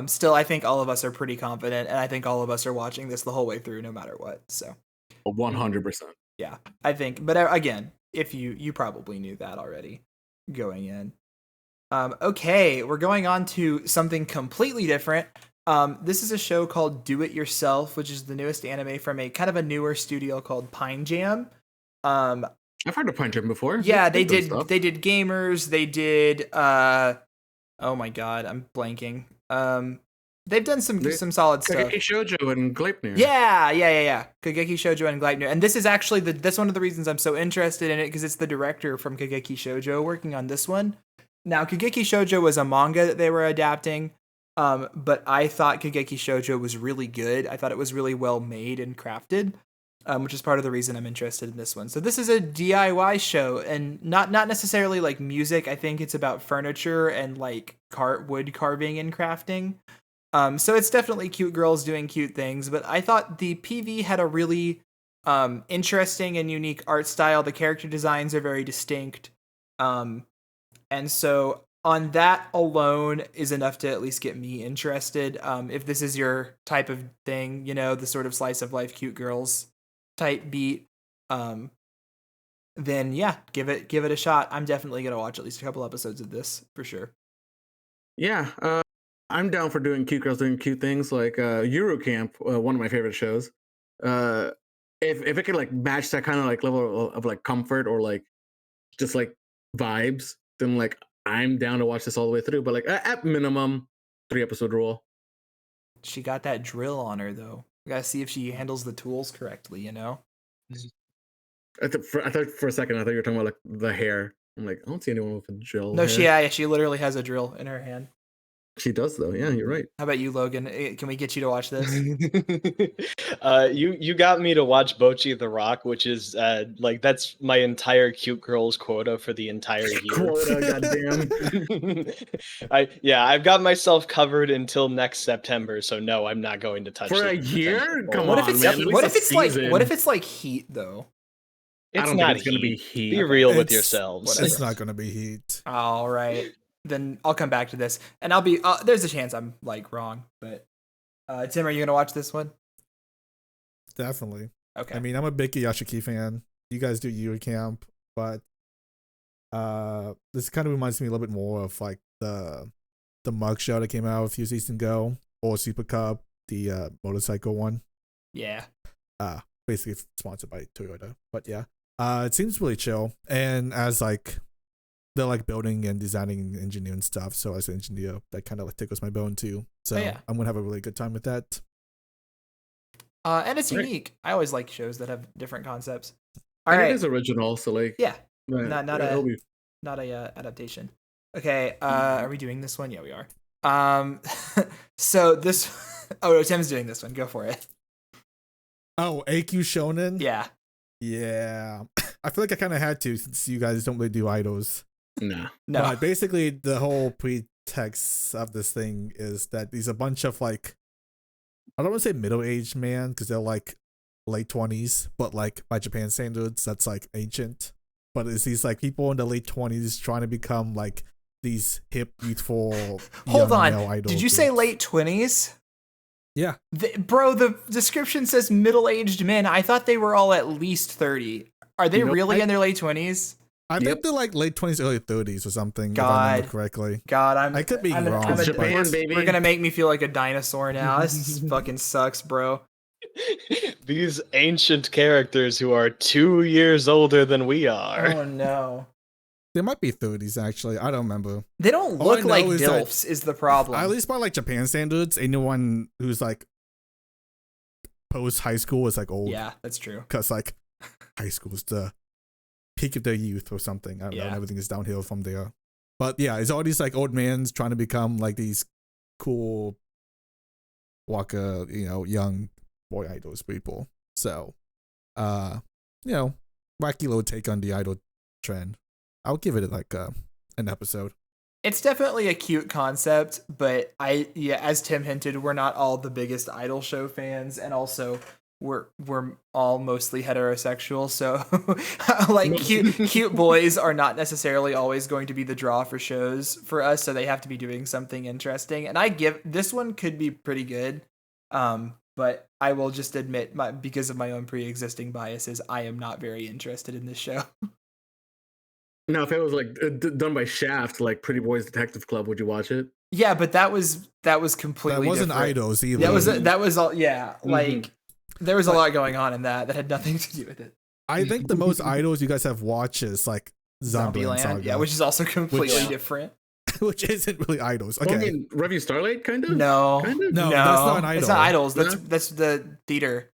Still, I think all of us are pretty confident, and I think all of us are watching this the whole way through, no matter what. So 100%. Yeah, I think. But again, if you probably knew that already going in. Okay, we're going on to something completely different. This is a show called Do It Yourself, which is the newest anime from a kind of a newer studio called Pine Jam. I've heard of Pine Jam before. Yeah, they did Gamers, they did oh my god, I'm blanking. They've done some solid stuff. Kageki Shoujo and Gleipnir. Yeah. Kageki Shoujo and Gleipnir. And this is actually that's one of the reasons I'm so interested in it, because it's the director from Kageki Shoujo working on this one. Now, Kageki Shoujo was a manga that they were adapting, but I thought Kageki Shoujo was really good. I thought it was really well made and crafted, which is part of the reason I'm interested in this one. So this is a DIY show, and not necessarily like music. I think it's about furniture and like wood carving and crafting. So it's definitely cute girls doing cute things, but I thought the PV had a really interesting and unique art style. The character designs are very distinct. And so on that alone is enough to at least get me interested. If this is your type of thing, you know, the sort of slice of life cute girls type beat, then yeah, give it a shot. I'm definitely gonna watch at least a couple episodes of this for sure. Yeah, I'm down for doing cute girls doing cute things, like Euro Camp, one of my favorite shows. If it could like match that kind of like level of like comfort or like just like vibes, then like I'm down to watch this all the way through. But like at minimum, 3-episode rule. She got that drill on her though. We gotta see if she handles the tools correctly, you know? I thought for a second you were talking about like the hair. I'm like, I don't see anyone with a drill. No, hair. she literally has a drill in her hand. She does though. Yeah, you're right. How about you, Logan? Can we get you to watch this? You got me to watch Bocchi the Rock, which is like that's my entire cute girls quota for the entire year. Goddamn. I've got myself covered until next September, so no, I'm not going to touch for a year. Come on, man. What if it's like Heat though? It's not going to be Heat. Be real with yourselves. It's not going to be Heat. All right. Then I'll come back to this, and I'll be. There's a chance I'm like wrong, but Tim, are you gonna watch this one? Definitely. Okay. I mean, I'm a big Yashiki fan. You guys do Yuri Camp, but this kind of reminds me a little bit more of like the mug show that came out a few seasons ago, or Super Cup, the motorcycle one. Yeah. Basically sponsored by Toyota, but yeah. It seems really chill, and as like. They're like building and designing and engineering stuff. So as an engineer, that kind of like tickles my bone too. So yeah. I'm gonna have a really good time with that. And it's unique. I always like shows that have different concepts. All right, it is original, so like yeah, not a adaptation. Okay, are we doing this one? Yeah, we are. So this. Oh, Tim's doing this one. Go for it. Oh, Eikyuu Shounen. Yeah. Yeah. I feel like I kind of had to, since you guys don't really do idols. No. But basically, the whole pretext of this thing is that there's a bunch of like, I don't want to say middle-aged man, because they're like late 20s, but like by Japan standards, that's like ancient. But it's these like people in the late 20s trying to become like these hip, youthful. Hold young on. male idol Did you say groups. late 20s? Yeah. Bro, the description says middle-aged men. I thought they were all at least 30. Are they really in their late 20s? I think they're like late 20s, early 30s or something. If I God. remember correctly. God, I could be wrong. I'm Japan, baby. We're gonna make me feel like a dinosaur now. This fucking sucks, bro. These ancient characters who are 2 years older than we are. Oh no. They might be 30s actually. I don't remember. They don't All I look know like is that- DILFs is the problem. At least by like Japan standards, anyone who's like post high school is like old. Yeah, that's true. Because like high school is the peak of their youth or something. I don't know. And Yeah. everything is downhill from there. But yeah, it's all these like old mans trying to become like these cool waka, young boy idols people. So, wacky little take on the idol trend. I'll give it like an episode. It's definitely a cute concept, but as Tim hinted, we're not all the biggest idol show fans, and also we're all mostly heterosexual, so like cute boys are not necessarily always going to be the draw for shows for us, so they have to be doing something interesting. And this one could be pretty good, but I will just admit, because of my own pre-existing biases, I am not very interested in this show. Now, if it was like done by Shaft, like Pretty Boys Detective Club, would you watch it? Yeah, but that was completely That wasn't different. idols either. That was all. Yeah, like there was a lot going on in that had nothing to do with it. I think the most idols you guys have watched is like Zombieland Saga. Yeah, which is also completely different. which isn't really idols. Okay. Well, I mean, Revue Starlight, kind of? No, Kind of? No, that's not an idol. It's not idols. No? That's the theater,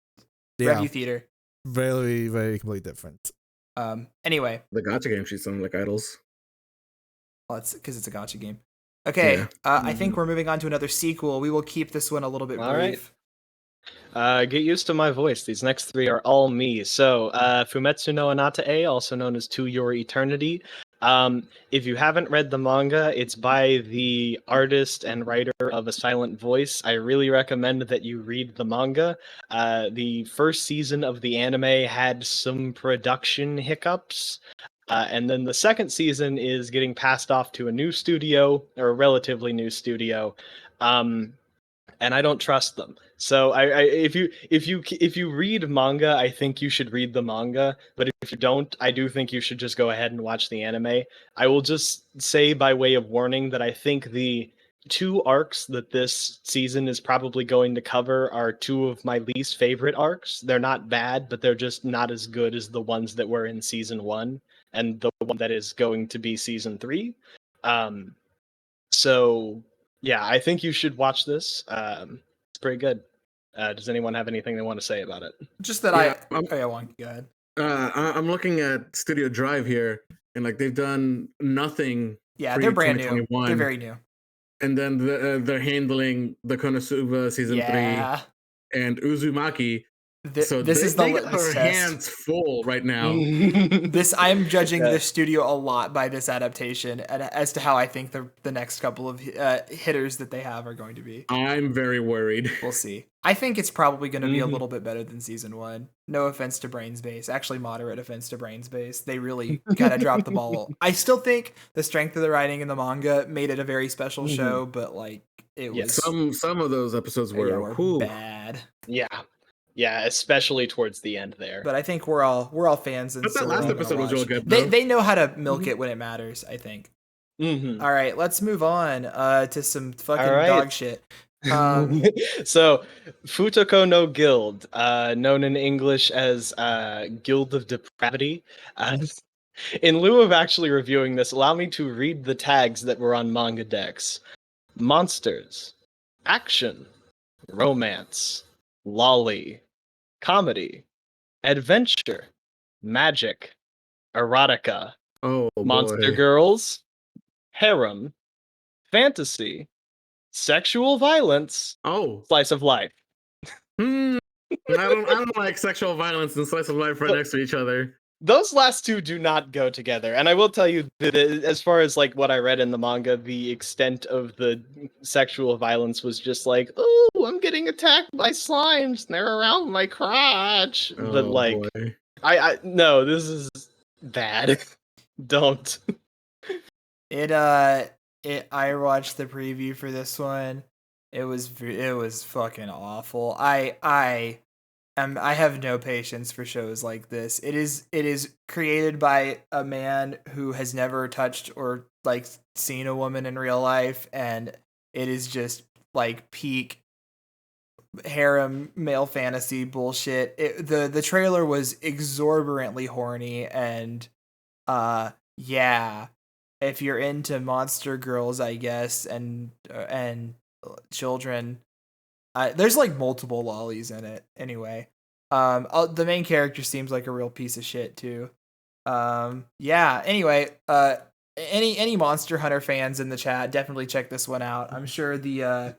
Yeah, Revue theater. very, very completely different. Anyway, The gacha game she's sounding like idols. well, it's because it's a gotcha game. Okay, Yeah. I think we're moving on to another sequel. We will keep this one a little bit All brief. right. Get used to my voice. These next three are all me. So, Fumetsu no Anata-e, also known as To Your Eternity. If you haven't read the manga, it's by the artist and writer of A Silent Voice. I really recommend that you read the manga. The first season of the anime had some production hiccups. And then the second season is getting passed off to a new studio, or a relatively new studio. And I don't trust them. So if you read manga, I think you should read the manga. But if you don't, I do think you should just go ahead and watch the anime. I will just say by way of warning that I think the two arcs that this season is probably going to cover are two of my least favorite arcs. They're not bad, but they're just not as good as the ones that were in season 1 and the one that is going to be season 3. So yeah, I think you should watch this. It's pretty good. Does anyone have anything they want to say about it? Just that Juan, go ahead. I'm looking at Studio Drive here, and like they've done nothing. Yeah, they're brand new. 2021. They're very new. And then they're handling the Konosuba season 3 and Uzumaki. So this is the they got litmus their test. hands full right now. I'm judging this studio a lot by this adaptation, and as to how I think the next couple of hitters that they have are going to be. I'm very worried. We'll see. I think it's probably going to be a little bit better than season 1. No offense to Brains Base, actually moderate offense to Brains Base. They really kind of dropped the ball. I still think the strength of the writing in the manga made it a very special show, but like it was Some of those episodes were bad. Yeah, especially towards the end there. But I think we're all fans. And But that last episode was real good. They know how to milk it when it matters, I think. Mm-hmm. All right, let's move on to some fucking dog shit. So, Futoku no Guild, known in English as Guild of Depravity. In lieu of actually reviewing this, allow me to read the tags that were on manga decks. Monsters, action, romance, lolly, comedy, adventure, magic, erotica, monster girls, harem, fantasy, sexual violence, slice of life. I don't like sexual violence and slice of life right next to each other. Those last two do not go together, and I will tell you that as far as like what I read in the manga, the extent of the sexual violence was just like, oh, I'm getting attacked by slimes, and they're around my crotch. But Oh like, boy. I no, this is bad. Don't. I watched the preview for this one. It was fucking awful. I have no patience for shows like this. It is created by a man who has never touched or like seen a woman in real life, and it is just like peak harem male fantasy bullshit. The trailer was exorbitantly horny, and yeah, if you're into monster girls, I guess, and children, there's like multiple lollies in it. Anyway, the main character seems like a real piece of shit too. Yeah. Anyway, any Monster Hunter fans in the chat, definitely check this one out. I'm sure the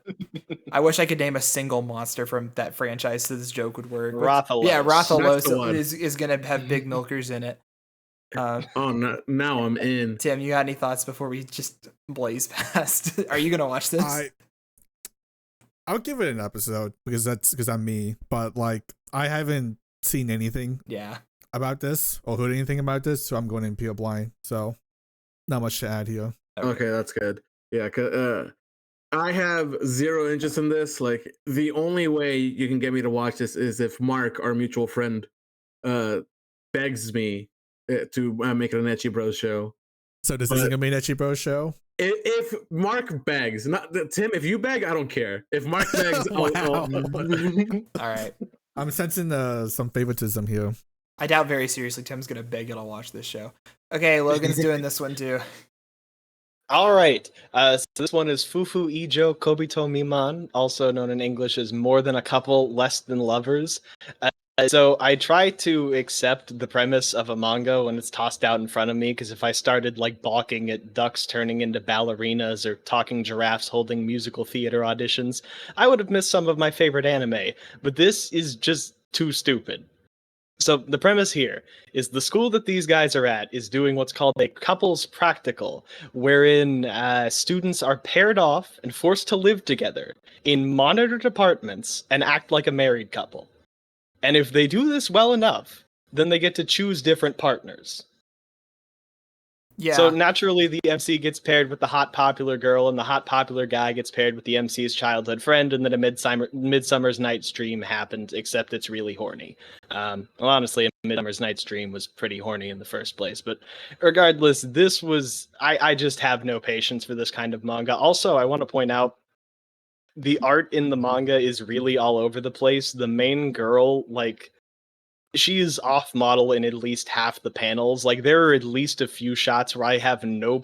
I wish I could name a single monster from that franchise so this joke would work. Rathalos. Yeah, That's the Rathalos one. is gonna have big milkers in it. Oh no! Now I'm in. Tim, you got any thoughts before we just blaze past? Are you gonna watch this? I'll give it an episode because I'm me. But like, I haven't seen anything Yeah. about this or heard anything about this, so I'm going in pure blind. So not much to add here. Okay, that's good. Yeah, I have zero interest in this. Like, the only way you can get me to watch this is if Mark, our mutual friend, begs me to make it an Ecchi Bros show. So this isn't gonna be an Ecchi Bro show. If Mark begs, not Tim, if you beg, I don't care. If Mark begs, Wow. All right. I'm sensing some favoritism here. I doubt very seriously Tim's gonna beg you to watch this show. Okay, Logan's doing this one too. All right. So this one is Fufu Ijo Kobito Miman, also known in English as More Than a Couple, Less Than Lovers. So I try to accept the premise of a manga when it's tossed out in front of me, because if I started like balking at ducks turning into ballerinas or talking giraffes holding musical theater auditions, I would have missed some of my favorite anime. But this is just too stupid. So the premise here is the school that these guys are at is doing what's called a couples practical, wherein students are paired off and forced to live together in monitored apartments and act like a married couple. And if they do this well enough, then they get to choose different partners. Yeah. So naturally, the MC gets paired with the hot popular girl, and the hot popular guy gets paired with the MC's childhood friend, and then a Midsummer's Night's Dream happened, except it's really horny. Well, honestly, a Midsummer's Night's Dream was pretty horny in the first place, but regardless, this was... I just have no patience for this kind of manga. Also, I want to point out, the art in the manga is really all over the place. The main girl, like... she is off model in at least half the panels. Like, there are at least a few shots where I have no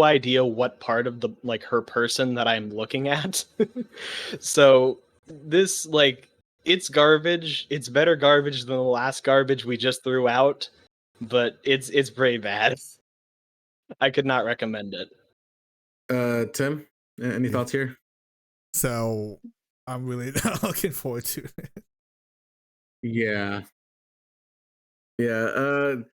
idea what part of the like her person that I'm looking at. So this, like, it's garbage. It's better garbage than the last garbage we just threw out, but it's pretty bad. I could not recommend it. Tim, any thoughts here? So I'm really not looking forward to it. Yeah. No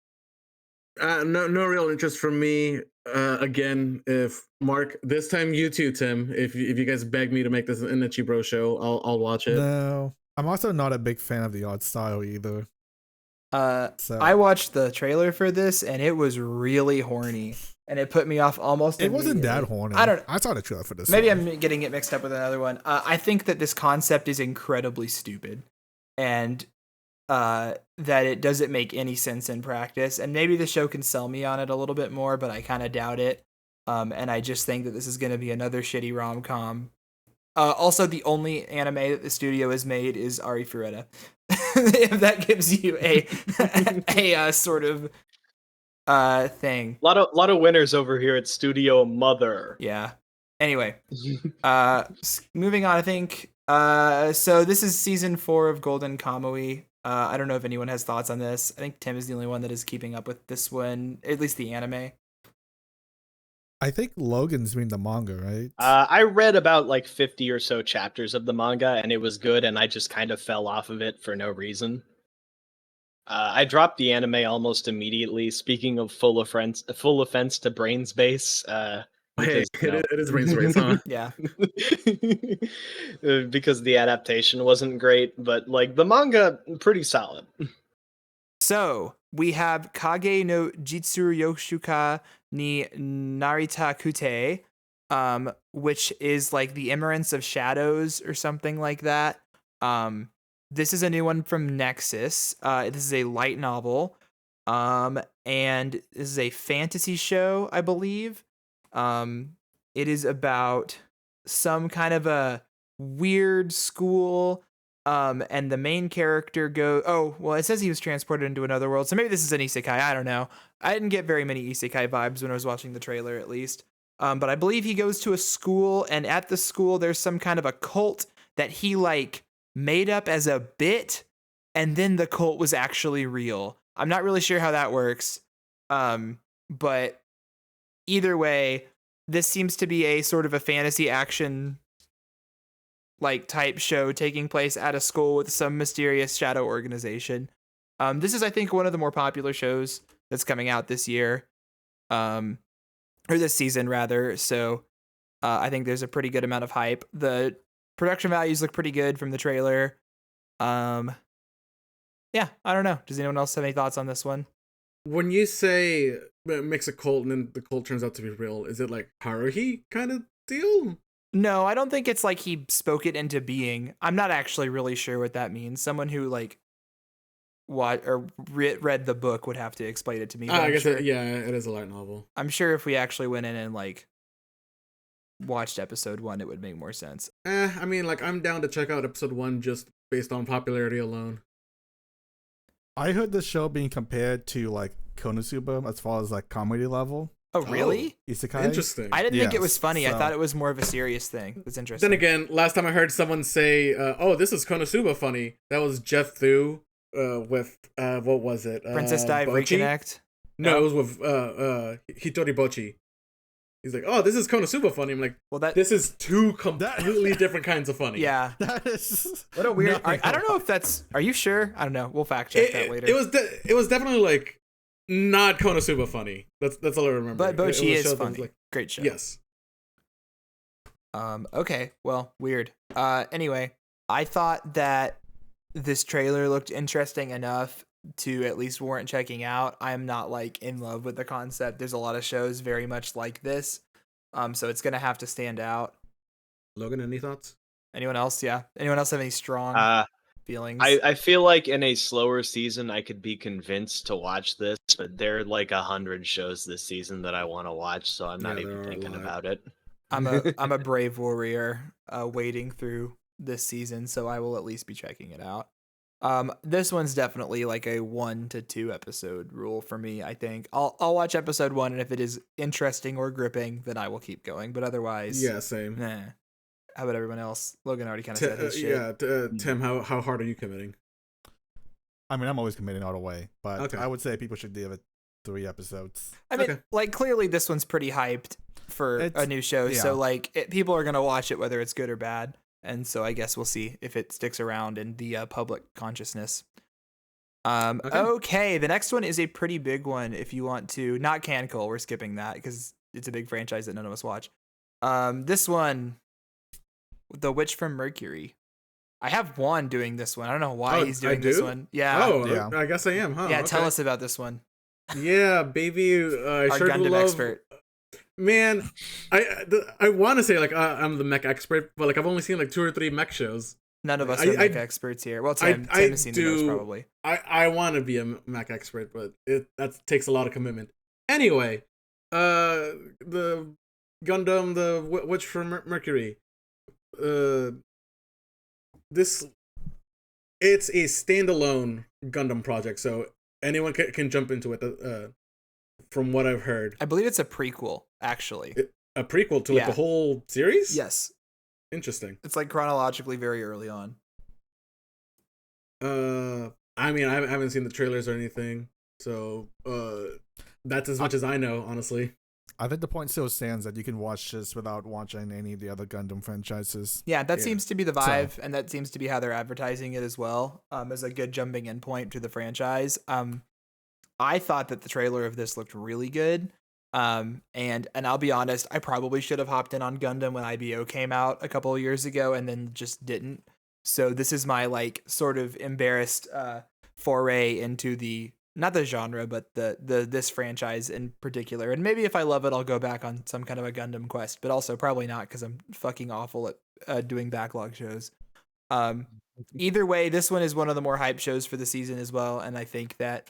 real interest from me. Again, if Mark, this time you too, Tim. If you guys beg me to make this an Ecchi Bro show, I'll watch it. No, I'm also not a big fan of the art style either. So I watched the trailer for this and it was really horny, and it put me off almost. It wasn't that immediately. horny. I saw the trailer for this. Maybe one. I'm getting it mixed up with another one. I think that this concept is incredibly stupid, and that it doesn't make any sense in practice. And maybe the show can sell me on it a little bit more, but I kind of doubt it. And I just think that this is going to be another shitty rom-com. Also, the only anime that the studio has made is Ari Fureta. If that gives you a sort of thing. A lot of winners over here at Studio Mother. Yeah. Anyway, moving on, I think. So this is season 4 of Golden Kamuy. I don't know if anyone has thoughts on this. I think Tim is the only one that is keeping up with this one, at least the anime. I think Logan's reading the manga, right? I read about like 50 or so chapters of the manga, and it was good, and I just kind of fell off of it for no reason. I dropped the anime almost immediately. Speaking of full offense to brains base. Hey, Because, you know, it is brains race, huh? Yeah. because the adaptation wasn't great, but like the manga, pretty solid. So we have Kage no Jitsuru Yoshuka ni Narita Kute, which is like the Eminence of Shadows or something like that. This is a new one from Nexus. This is a light novel. And this is a fantasy show, I believe. It is about some kind of a weird school. And the main character it says he was transported into another world. So maybe this is an isekai. I don't know. I didn't get very many isekai vibes when I was watching the trailer, at least. But I believe he goes to a school, and at the school, there's some kind of a cult that he like made up as a bit, and then the cult was actually real. I'm not really sure how that works. But either way, this seems to be a sort of a fantasy action like type show taking place at a school with some mysterious shadow organization. This is, I think, one of the more popular shows that's coming out this year, or this season rather. So I think there's a pretty good amount of hype. The production values look pretty good from the trailer. Yeah, I don't know. Does anyone else have any thoughts on this one? When you say mix a cult and then the cult turns out to be real, is it like Haruhi kind of deal? No, I don't think it's like he spoke it into being. I'm not actually really sure what that means. Someone who like read the book would have to explain it to me. I guess sure, it is a light novel. I'm sure if we actually went in and like watched episode 1, it would make more sense. I mean, like, I'm down to check out episode 1 just based on popularity alone. I heard this show being compared to like Konosuba as far as like comedy level. Oh, really? Isekai. Interesting. I didn't think it was funny. So, I thought it was more of a serious thing. That's interesting. Then again, last time I heard someone say, "Oh, this is Konosuba funny," that was Jeff Thu with what was it? Princess Dive Bocchi? Reconnect. No, it was with Hitori Bocchi. He's like, "Oh, this is Konosuba funny." I'm like, well, this is two completely different kinds of funny. Yeah, that is what a weird. I don't know if that's. Are you sure? I don't know. We'll fact check that later. It was definitely like not Konosuba funny. That's all I remember. But Bocchi is show funny. like, great show. yes. Okay. Well, weird. Anyway, I thought that this trailer looked interesting enough to at least warrant checking out. I'm not like in love with the concept. There's a lot of shows very much like this. So it's gonna have to stand out. Logan, any thoughts? Anyone else? Yeah. Anyone else have any strong feelings? I feel like in a slower season I could be convinced to watch this, but there are like 100 shows this season that I want to watch, so I'm not even thinking about it. I'm a brave warrior wading through this season, so I will at least be checking it out. This one's definitely like a 1 to 2 episode rule for me. I think I'll watch episode 1, and if it is interesting or gripping, then I will keep going. But otherwise, yeah, same. Nah. How about everyone else? Logan already kind of said his shit. Yeah, Tim, how hard are you committing? I mean, I'm always committing all the way, but I would say people should give it 3 episodes. I mean, like clearly this one's pretty hyped for a new show, so like people are gonna watch it whether it's good or bad. And so I guess we'll see if it sticks around in the public consciousness. Okay, the next one is a pretty big one. If you want to, not Cancel, we're skipping that because it's a big franchise that none of us watch. This one, The Witch from Mercury. I have Juan doing this one. I don't know why he's doing this one. Yeah. Oh, yeah. I guess I am, huh? Yeah, tell us about this one. Yeah, baby. I Our sure Gundam do love... expert. Man, I want to say like I'm the mech expert, but like I've only seen like 2 or 3 mech shows. None of us are mech experts here. Well, Tim has seen the most probably. I want to be a mech expert, but that takes a lot of commitment. Anyway, the Gundam, the Witch from Mercury. It's a standalone Gundam project, so anyone can jump into it. From what I've heard, I believe it's a prequel, actually. A prequel to like the whole series? Yes. Interesting. It's like chronologically very early on. I mean, I haven't seen the trailers or anything, so that's as much as I know, honestly. I think the point still stands that you can watch this without watching any of the other Gundam franchises. Yeah, that seems to be the vibe, and that seems to be how they're advertising it as well, as a good jumping in point to the franchise. I thought that the trailer of this looked really good. And I'll be honest, I probably should have hopped in on Gundam when IBO came out a couple of years ago and then just didn't. So this is my like sort of embarrassed foray into the not the genre, but the this franchise in particular. And maybe if I love it, I'll go back on some kind of a Gundam quest, but also probably not because I'm fucking awful at doing backlog shows. Either way, this one is one of the more hype shows for the season as well, and I think that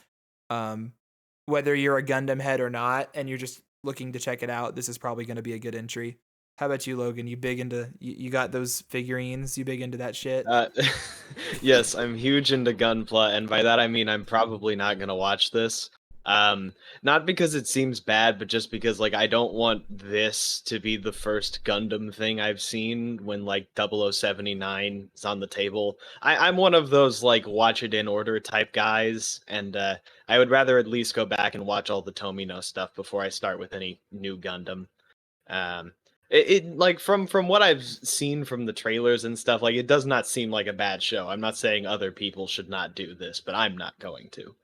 whether you're a Gundam head or not, and you're just looking to check it out, this is probably going to be a good entry. How about you, Logan? You big into you got those figurines? You big into that shit? Yes, I'm huge into Gunpla, and by that I mean I'm probably not gonna watch this. Not because it seems bad, but just because like I don't want this to be the first Gundam thing I've seen when like 0079 is on the table. I'm one of those like watch it in order type guys, and I would rather at least go back and watch all the Tomino stuff before I start with any new Gundam. It like from what I've seen from the trailers and stuff, like it does not seem like a bad show. I'm not saying other people should not do this, but I'm not going to.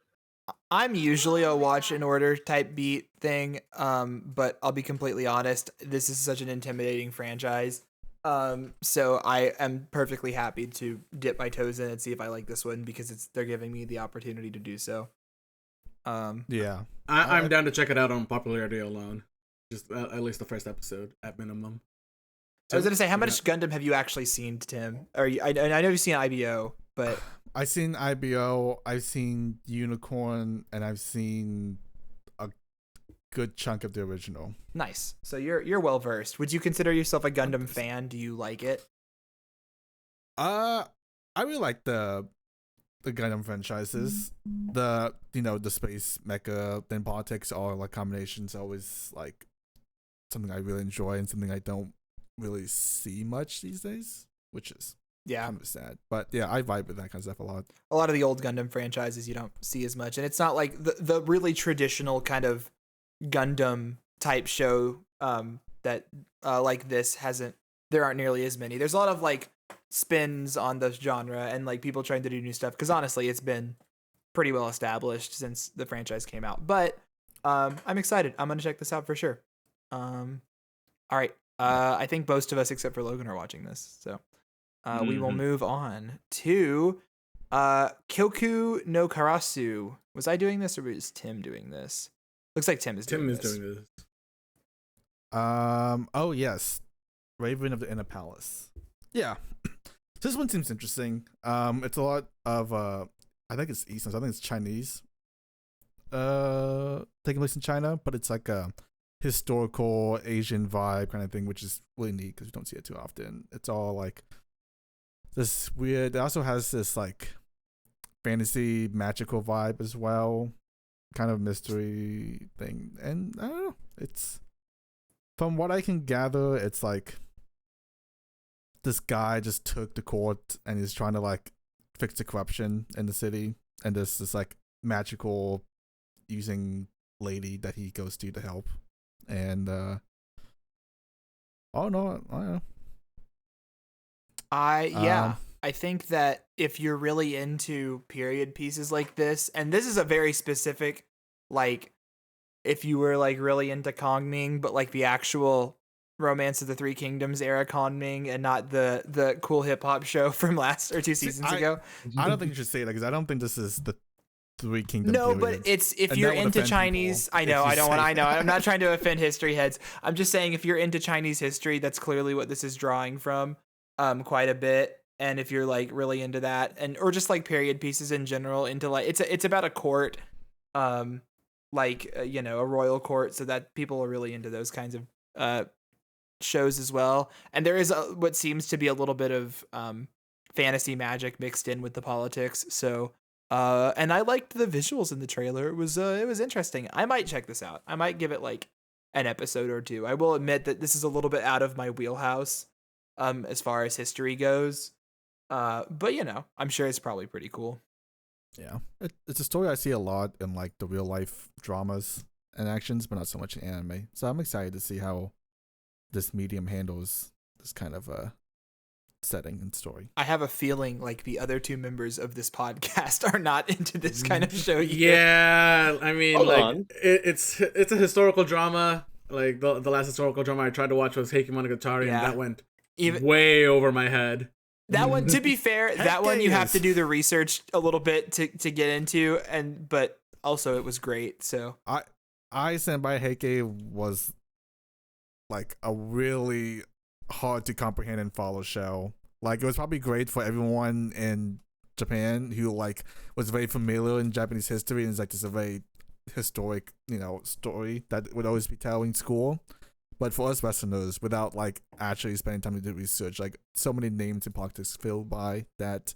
I'm usually a watch in order type beat thing, but I'll be completely honest, this is such an intimidating franchise. So I am perfectly happy to dip my toes in and see if I like this one because they're giving me the opportunity to do so. Yeah. I'm down to check it out on popularity alone. Just at least the first episode at minimum. I was gonna say, how much Gundam have you actually seen, Tim? I know you've seen IBO, but I've seen IBO, I've seen Unicorn, and I've seen a good chunk of the original. Nice. So you're well versed. Would you consider yourself a Gundam fan? Do you like it? I really like the Gundam franchises. The space mecha then politics all like combinations always like something I really enjoy and something I don't really see much these days, which is kind of sad. But yeah, I vibe with that kind of stuff a lot. A lot of the old Gundam franchises you don't see as much, and it's not like the really traditional kind of Gundam type show that like this hasn't. There aren't nearly as many. There's a lot of like spins on the genre and like people trying to do new stuff because honestly, it's been pretty well established since the franchise came out. But I'm excited. I'm gonna check this out for sure. All right. I think most of us except for Logan are watching this, so we will move on to Kyoku no Karasu. Was I doing this or was Tim doing this? Looks like Tim is doing this. Oh yes, Raven of the Inner Palace. Yeah, this one seems interesting. It's a lot of I think it's Eastern. I think it's Chinese. Taking place in China, but it's like a historical Asian vibe kind of thing, which is really neat because we don't see it too often. It's all like this weird. It also has this like fantasy magical vibe as well, kind of mystery thing. And I don't know. It's from what I can gather, it's like this guy just took the court and he's trying to like fix the corruption in the city, and there's this like magical using lady that he goes to help. And I don't know. I think that if you're really into period pieces like this, and this is a very specific, like, if you were like really into Kongming, but like the actual Romance of the Three Kingdoms era Kongming, and not the cool hip hop show from last or 2 seasons ago. I don't think you should say that because I don't think this is the Three Kingdoms. No, but it's if you're into Chinese. I know. I'm not trying to offend history heads. I'm just saying if you're into Chinese history, that's clearly what this is drawing from, quite a bit. And if you're like really into that, or just like period pieces in general, into like it's about a court, a royal court, so that people are really into those kinds of shows as well. And there is what seems to be a little bit of fantasy magic mixed in with the politics. So. And I liked the visuals in the trailer. It was interesting. I might check this out. I might give it like an episode or two. I will admit that this is a little bit out of my wheelhouse, as far as history goes. But I'm sure it's probably pretty cool. Yeah, it's a story I see a lot in like the real life dramas. in actions, but not so much in anime. So I'm excited to see how this medium handles this kind of setting and story. I have a feeling like the other two members of this podcast are not into this kind of show either. Yeah, I mean, Hold like on. it's a historical drama. Like the last historical drama I tried to watch was Heike Monogatari, Yeah. and that went Even way over my head. that one, to be fair, that one you have to Heck do the research a little bit to get into, but also it was great. So I Stand by Heike was like a really hard to comprehend and follow show. Like it was probably great for everyone in Japan who like was very familiar in Japanese history and it's like just a very historic, story that would always be told in school. But for us Westerners, without like actually spending time to do research, like so many names in politics filled by that,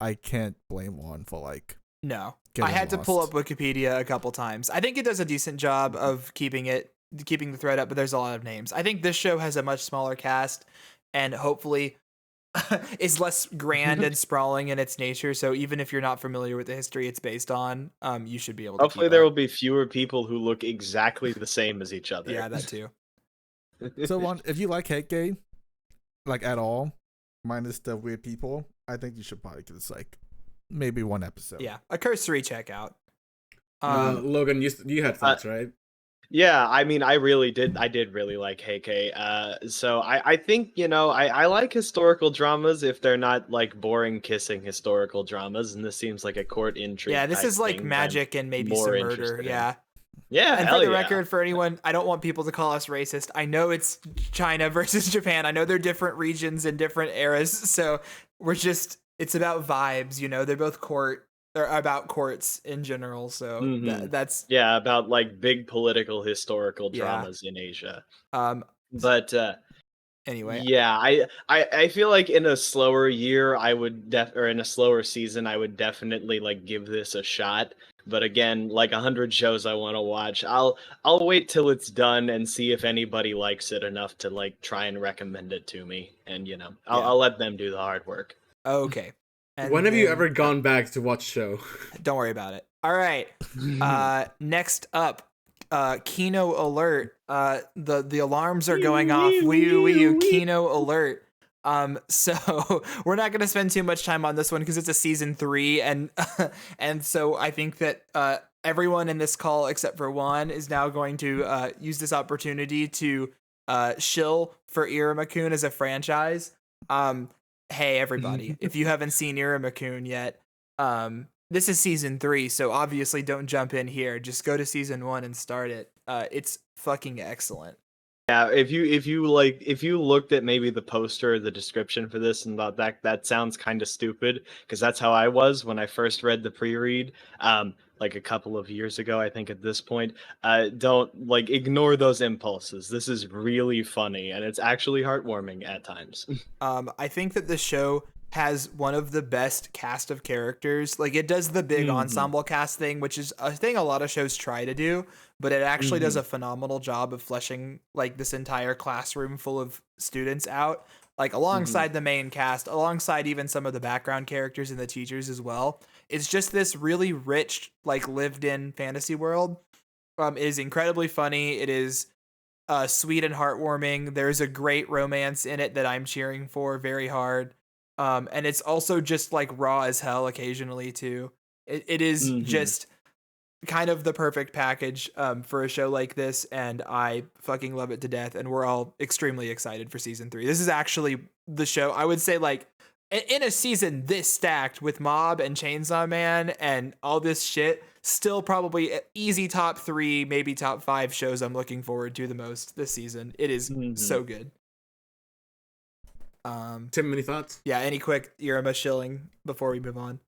I can't blame one for like. no, I Getting had to pull up lost. Wikipedia a couple times. I think it does a decent job of keeping the thread up, but there's a lot of names. I think this show has a much smaller cast and hopefully is less grand and sprawling in its nature. So even if you're not familiar with the history it's based on, you should be able to. Hopefully keep there up. will be fewer people who look exactly the same as each other. Yeah, that too. So Juan, if you like Heike, like at all, minus the weird people, I think you should probably give this like maybe one episode. Yeah, a cursory checkout. Logan, you had thoughts, right? Yeah, I mean, I did really like Heike. So I think, I like historical dramas if they're not like boring kissing historical dramas, and this seems like a court intrigue. Yeah, this type is like thing that magic and maybe more some interested murder. in. Yeah. Yeah, And hell for the yeah. record, for anyone, I don't want people to call us racist. I know it's China versus Japan. I know they're different regions and different eras. So it's about vibes, they're both they're about courts in general. So Mhm. that's, Yeah, about like big political historical Yeah. dramas in Asia. anyway. Yeah, I feel like in a slower year I would or in a slower season I would definitely like give this a shot. But again, like 100 shows I want to watch, I'll wait till it's done and see if anybody likes it enough to like try and recommend it to me, and I'll let them do the hard work. Okay. And When have you then- ever gone back to watch show? Don't worry about it. All right. Next up, Kino alert. The alarms are going off. Wee Kino alert. So we're not gonna spend too much time on this one because it's a season 3, and and so I think that everyone in this call except for Juan is now going to use this opportunity to shill for Iruma-kun as a franchise. Hey everybody, if you haven't seen Iruma-kun yet, this is season 3, so obviously don't jump in here. Just go to season 1 and start it. It's fucking excellent. Yeah, if you looked at maybe the poster or the description for this and thought that sounds kind of stupid, because that's how I was when I first read the pre-read, like a couple of years ago, I think at this point, don't like ignore those impulses. This is really funny and it's actually heartwarming at times. I think that the show has one of the best cast of characters. Like it does the big ensemble cast thing, which is a thing a lot of shows try to do, but it actually does a phenomenal job of fleshing like this entire classroom full of students out, like alongside the main cast, alongside even some of the background characters and the teachers as well. It's just this really rich, like lived in fantasy world. It is incredibly funny. It is sweet and heartwarming. There's a great romance in it that I'm cheering for very hard. And it's also just like raw as hell occasionally too. It is just kind of the perfect package for a show like this, and I fucking love it to death, and we're all extremely excited for season 3. This is actually the show, I would say, like in a season this stacked with Mob and Chainsaw Man and all this shit, still probably easy top 3, maybe top 5 shows I'm looking forward to the most this season. It is so good. Tim, any thoughts? Yeah, any quick Iruma shilling before we move on?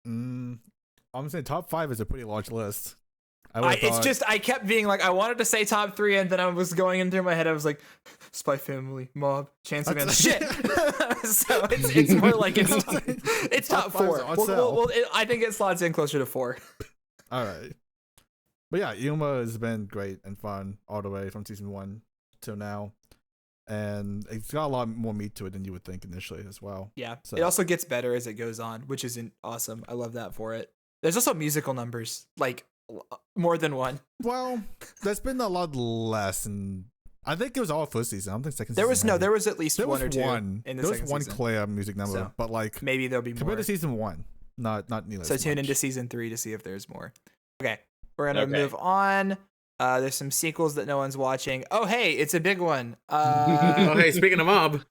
I'm saying top 5 is a pretty large list. It's just I kept being like, I wanted to say top 3, and then I was going in through my head. I was like, Spy Family, Mob, Chainsaw Man, shit. So it's more like it's top 4. I think it slots in closer to 4. All right, but yeah, Yuma has been great and fun all the way from season 1 till now, and it's got a lot more meat to it than you would think initially as well. Yeah, So- it also gets better as it goes on, which is awesome. I love that for it. There's also musical numbers, like more than one. Well, there's been a lot less, and I think it was all first season. I don't think second There season. there was at least there one was or two one. in the there second was one season. clear music number, So, but like maybe there'll be more. compared to season 1, not nearly. So as tune much. into season 3 to see if there's more. Okay, we're gonna Okay. move on. There's some sequels that no one's watching. Oh, hey, it's a big one. Oh, hey, speaking of Mob.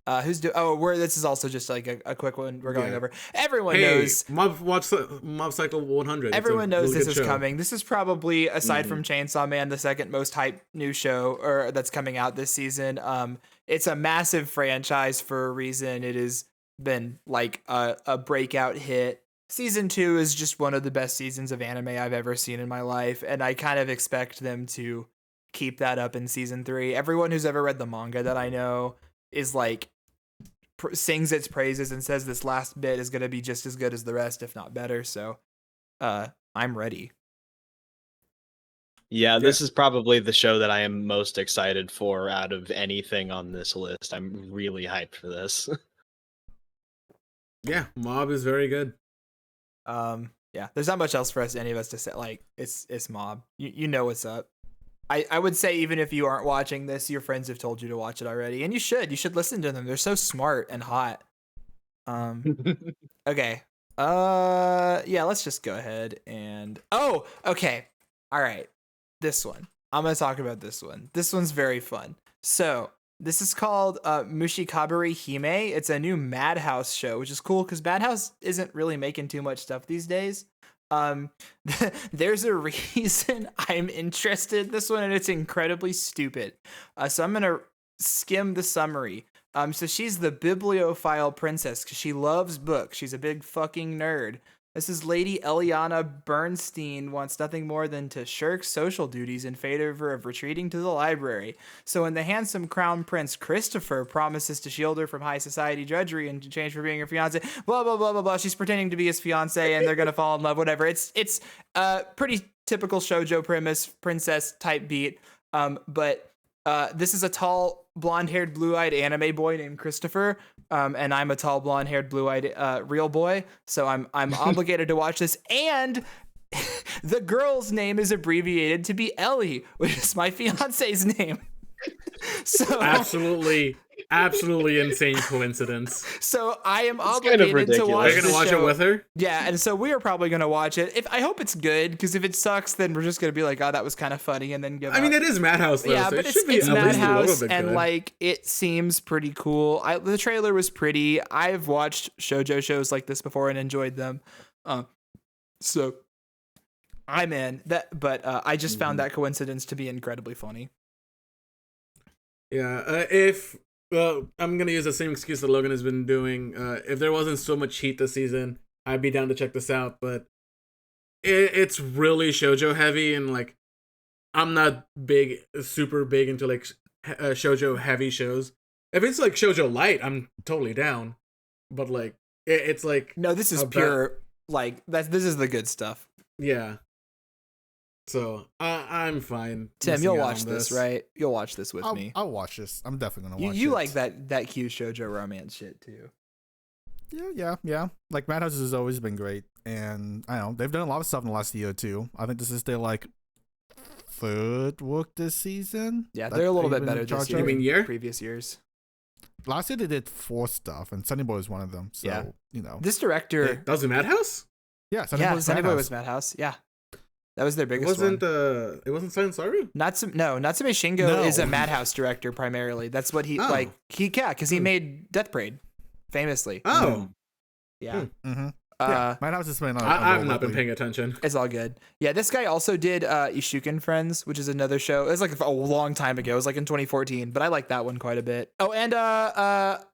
This is also just like a quick one we're going Yeah. over. Everyone Hey, knows. Mob Cycle 100. It's a Everyone knows really this good is show. coming. This is probably, aside from Chainsaw Man, the second most hyped new show or that's coming out this season. It's a massive franchise for a reason. It has been like a breakout hit. Season 2 is just one of the best seasons of anime I've ever seen in my life, and I kind of expect them to keep that up in season 3. Everyone who's ever read the manga that I know is like sings its praises and says this last bit is going to be just as good as the rest, if not better. So I'm ready. Yeah, this is probably the show that I am most excited for out of anything on this list. I'm really hyped for this. Yeah, Mob is very good. Yeah, there's not much else for any of us to say. Like, it's Mob. You know what's up. I would say even if you aren't watching this, your friends have told you to watch it already, and you should listen to them. They're so smart and hot. Okay. Yeah, let's just go ahead and okay. All right. This one. I'm going to talk about this one. This one's very fun. So, this is called Mushikabari Hime. It's a new Madhouse show, which is cool because Madhouse isn't really making too much stuff these days. There's a reason I'm interested in this one, and it's incredibly stupid. So I'm gonna skim the summary. So she's the Bibliophile Princess because she loves books. She's a big fucking nerd. This is Lady Eliana Bernstein wants nothing more than to shirk social duties in favor of retreating to the library. So when the handsome crown prince Christopher promises to shield her from high society drudgery in exchange for being her fiance, blah blah blah blah blah, she's pretending to be his fiance and they're gonna fall in love. Whatever. It's pretty typical shoujo premise, princess type beat. But this is a tall, blonde-haired, blue-eyed anime boy named Christopher, and I'm a tall, blonde-haired, blue-eyed real boy, so I'm obligated to watch this. And the girl's name is abbreviated to be Ellie, which is my fiance's name. So absolutely insane coincidence. So I am It's obligated kind of to ridiculous. watch. You're gonna watch it with her? Yeah, and so we are probably gonna watch it. I hope it's good, because if it sucks, then we're just gonna be like, "Oh, that was kind of funny," and then give. I mean, it is Madhouse, though, Yeah, so but it should be it's at least a little Madhouse, bit and good. like it seems pretty cool. The trailer was pretty. I've watched shoujo shows like this before and enjoyed them, so I'm in that. But I just found that coincidence to be incredibly funny. Yeah, I'm gonna use the same excuse that Logan has been doing. If there wasn't so much heat this season, I'd be down to check this out. But it's really shoujo heavy, and like I'm not super big into like shoujo heavy shows. If it's like shoujo light, I'm totally down. But like it's like No, this is pure like that. This is the good stuff. Yeah. So I'm fine. Tim, missing you'll out watch on this, right? You'll watch this with me. I'll watch this. I'm definitely gonna watch it. You like that cute shoujo romance shit too. Yeah. Like Madhouse has always been great, and I don't know, they've done a lot of stuff in the last year or two. I think this is their like third work this season. Yeah, that they're a little they've bit been better in charge this year of. You mean year? Previous years. Last year they did 4 stuff, and Sunny Boy was one of them. So Yeah. you know, This director, That was in Madhouse? yeah, Sunny Boy was Sunny Boy Madhouse. was Madhouse. Yeah, that was their It biggest wasn't one. it wasn't Silent Saru? Natsume Shingo No. is a Madhouse director primarily. That's what he Oh. because he made Death Parade, famously. Oh. Yeah. Mm-hmm. Uh, Yeah, Madhouse has been. I've not been paying attention. It's all good. Yeah, this guy also did Ishuken Friends, which is another show. It was like a long time ago. It was like in 2014, but I like that one quite a bit. Oh, and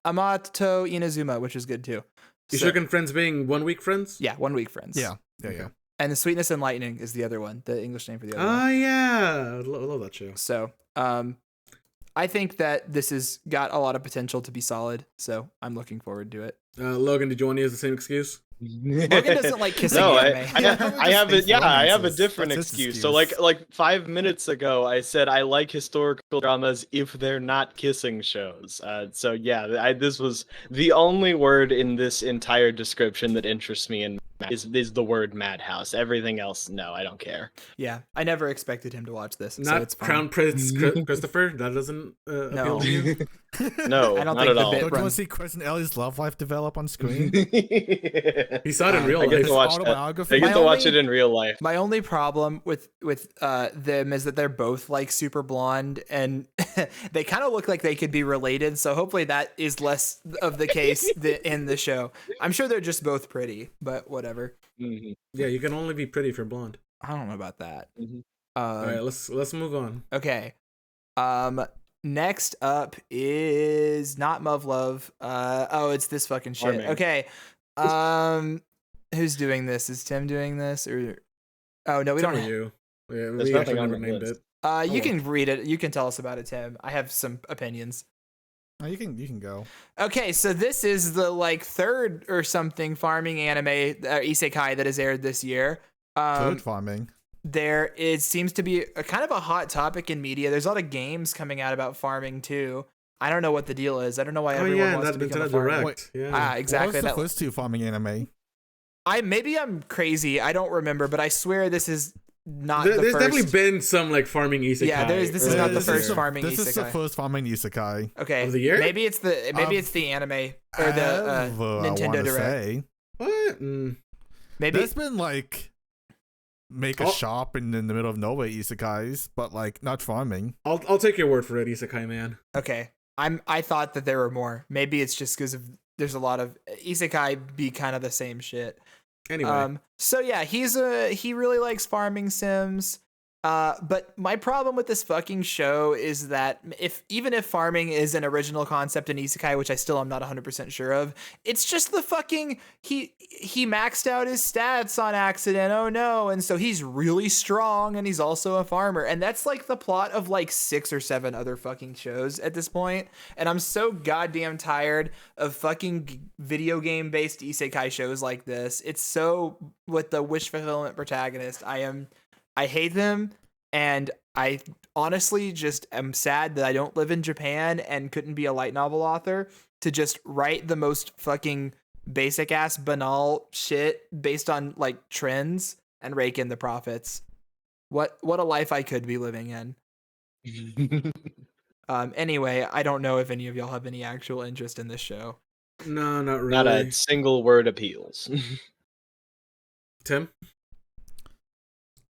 Amato Inazuma, which is good too. You So- shook and friends being 1 week friends? Yeah, 1 Week Friends. Yeah. And the Sweetness and Lightning is the other one, the English name for the other one. Oh yeah. I love that show. So, I think that this has got a lot of potential to be solid. So I'm looking forward to it. Logan, did you want to use the same excuse? Logan doesn't like kissing No, anime. I have a I have a romances. different That's his excuse. So excuse. like 5 minutes ago, I said I like historical dramas if they're not kissing shows. So yeah, this was the only word in this entire description that interests me in is the word madhouse. Everything else, no, I don't care. Yeah, I never expected him to watch this. So Not it's fine. Crown Prince Christopher. That doesn't appeal to you. No, I don't not think at the all. bit Don't you want runs. to see Chris and Ellie's love life develop on screen? He saw it in real I get life. to watch autobiography. I get My to watch only- it in real life. My only problem with them is that they're both like super blonde, and they kind of look like they could be related. So hopefully that is less of the case in the show. I'm sure they're just both pretty, but whatever. Mm-hmm. Yeah, you can only be pretty if you're blonde. I don't know about that. Mm-hmm. All right, let's move on. Okay. Next up is not Muv-Love. It's this fucking shit. Farming. Okay. Who's doing this? Is Tim doing this or? Oh no, we Tell don't. me you. Yeah, There's we nothing actually on never the named list. it. You can read it. You can tell us about it, Tim. I have some opinions. Oh, you can go. Okay, so this is the like third or something farming anime isekai that has aired this year. Food farming. It seems to be a kind of a hot topic in media. There's a lot of games coming out about farming too. I don't know what the deal is. I don't know why everyone wants that to become Nintendo a farmer. Direct. Yeah. Exactly. What was the first two farming anime? Maybe I'm crazy. I don't remember, but I swear this is not the There's first. definitely been some like farming isekai. Yeah, this is not the earlier first this year. farming This is the isekai. first farming isekai. Okay, Of the year? Maybe it's the anime or the Ever, I Nintendo wanna Direct. say. What? Maybe There's been like make a shop in the middle of nowhere isekais, but like not farming. I'll take your word for it, Isekai Man. okay. I thought that there were more. Maybe it's just because there's a lot of isekai be kind of the same shit. Anyway, So yeah, he really likes farming sims. But my problem with this fucking show is that even if farming is an original concept in isekai, which I still am not 100% sure of, it's just the fucking he maxed out his stats on accident. Oh no. And so he's really strong and he's also a farmer. And that's like the plot of like 6 or 7 other fucking shows at this point. And I'm so goddamn tired of fucking video game based isekai shows like this. It's so with the wish fulfillment protagonist. I hate them, and I honestly just am sad that I don't live in Japan and couldn't be a light novel author to just write the most fucking basic ass banal shit based on like trends and rake in the profits. What a life I could be living in. Anyway, I don't know if any of y'all have any actual interest in this show. no, not really. Not a single word appeals. Tim?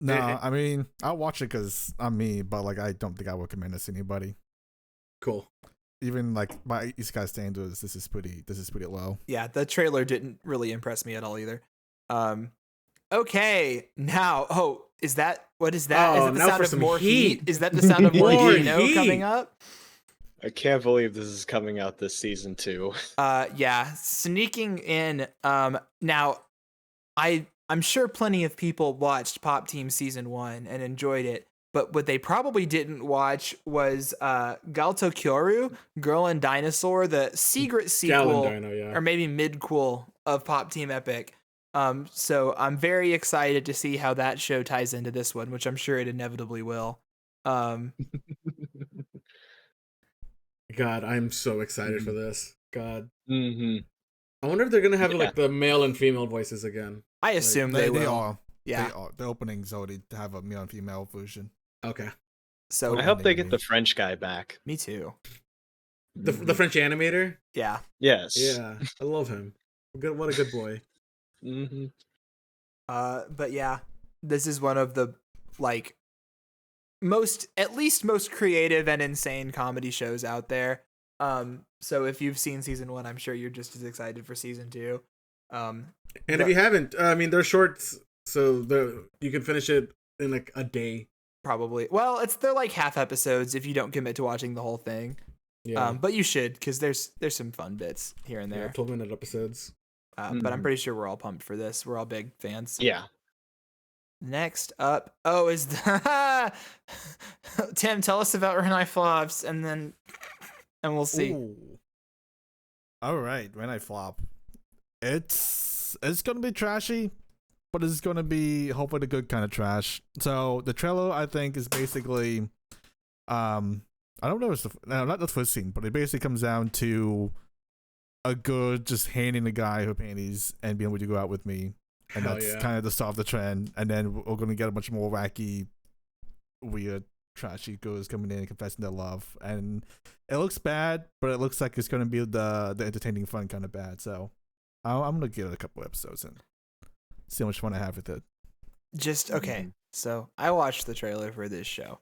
No, I mean I'll watch it because I'm me, but like I don't think I would recommend this to anybody. Cool. Even like my isekai standards, this is pretty low. Yeah, the trailer didn't really impress me at all either. Okay, now, is that what is that? Is Oh, it the now sound for of some more heat? heat. Is that the sound of more More Dino heat. coming up? I can't believe this is coming out this season too. Yeah, sneaking in. Now, I'm sure plenty of people watched Pop Team Season 1 and enjoyed it, but what they probably didn't watch was Galto Kyoru, Girl and Dinosaur, the secret sequel, Dino, yeah. or maybe midquel of Pop Team Epic. So I'm very excited to see how that show ties into this one, which I'm sure it inevitably will. God, I'm so excited for this. God. Mm-hmm. I wonder if they're gonna have Yeah. like the male and female voices again. I assume they will. are. Yeah. They are. The openings already have a male and female version. Okay. So I hope they get the French guy back. me too. The French animator? Yeah. Yes. Yeah. I love him. What a good boy. Mm-hmm. But yeah, this is one of the like most creative and insane comedy shows out there. So if you've seen season 1, I'm sure you're just as excited for season 2. And if you haven't, I mean, they're shorts, so you can finish it in like a day. Probably. Well, they're like half episodes if you don't commit to watching the whole thing. Yeah. But you should, because there's some fun bits here and Yeah, there. 12-minute episodes. But I'm pretty sure we're all pumped for this. We're all big fans. Yeah. Next up, is the Tim, tell us about Renai Flops, and we'll see. Ooh. All right, Renai Flop. It's gonna be trashy, but it's gonna be hopefully the good kind of trash. So the trailer, I think, is basically, I don't know if it's not the first scene, but it basically comes down to a good just handing the guy her panties and being able to go out with me, and Hell that's yeah. kind of the start of the trend. And then we're going to get a bunch more wacky, weird, trashy girls coming in and confessing their love. And it looks bad, but it looks like it's going to be the entertaining, fun kind of bad. So I'm going to give it a couple episodes and see how much fun I have with it. Just okay. So I watched the trailer for this show,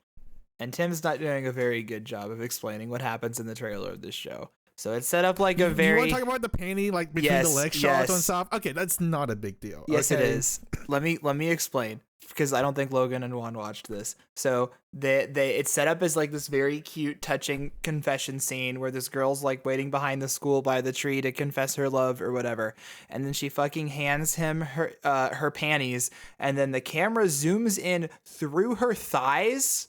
and Tim's not doing a very good job of explaining what happens in the trailer of this show. So it's set up like a very. You want to talk about the panty like between the leg shots and stuff? Okay, that's not a big deal. Yes, okay? it is. Let me explain, because I don't think Logan and Juan watched this. So it's set up as like this very cute, touching confession scene where this girl's like waiting behind the school by the tree to confess her love or whatever, and then she fucking hands him her panties, and then the camera zooms in through her thighs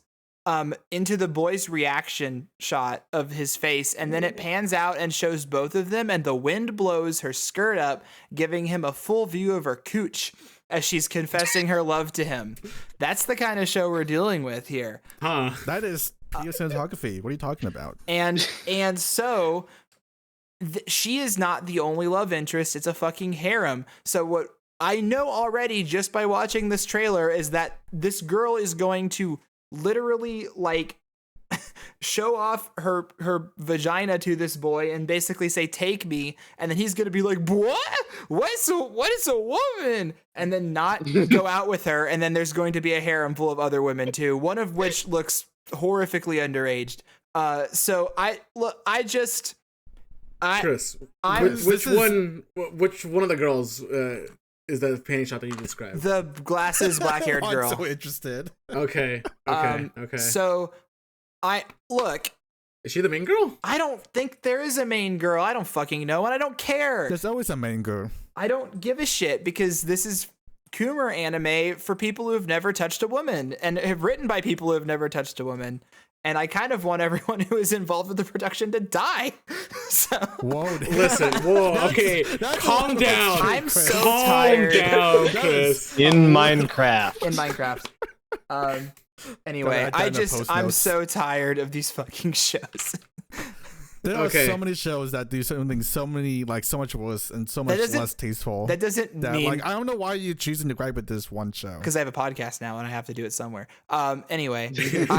into the boy's reaction shot of his face, and then it pans out and shows both of them, and the wind blows her skirt up, giving him a full view of her cooch as she's confessing her love to him. That's the kind of show we're dealing with here. Huh. That is pure cinematography. What are you talking about? And so she is not the only love interest. It's a fucking harem. So what I know already just by watching this trailer is that this girl is going to literally like show off her vagina to this boy and basically say, "Take me," and then he's gonna be like, what is a woman, and then not go out with her, and then there's going to be a harem full of other women too, one of which looks horrifically underaged. So Chris, which one of the girls is the panty shot that you described? The glasses, black-haired girl. I'm so interested. Okay. So look. Is she the main girl? I don't think there is a main girl. I don't fucking know, and I don't care. There's always a main girl. I don't give a shit, because this is Coomer anime for people who have never touched a woman, and have written by people who have never touched a woman. And I kind of want everyone who is involved with the production to die. So whoa, listen, okay, calm down. I'm so tired. Calm down, Chris. In Minecraft. In Minecraft. Anyway, I'm so tired of these fucking shows. There are so many shows that do something so much worse and so much less tasteful. That doesn't mean, like, I don't know why you're choosing to gripe with this one show. Because I have a podcast now and I have to do it somewhere. Anyway, this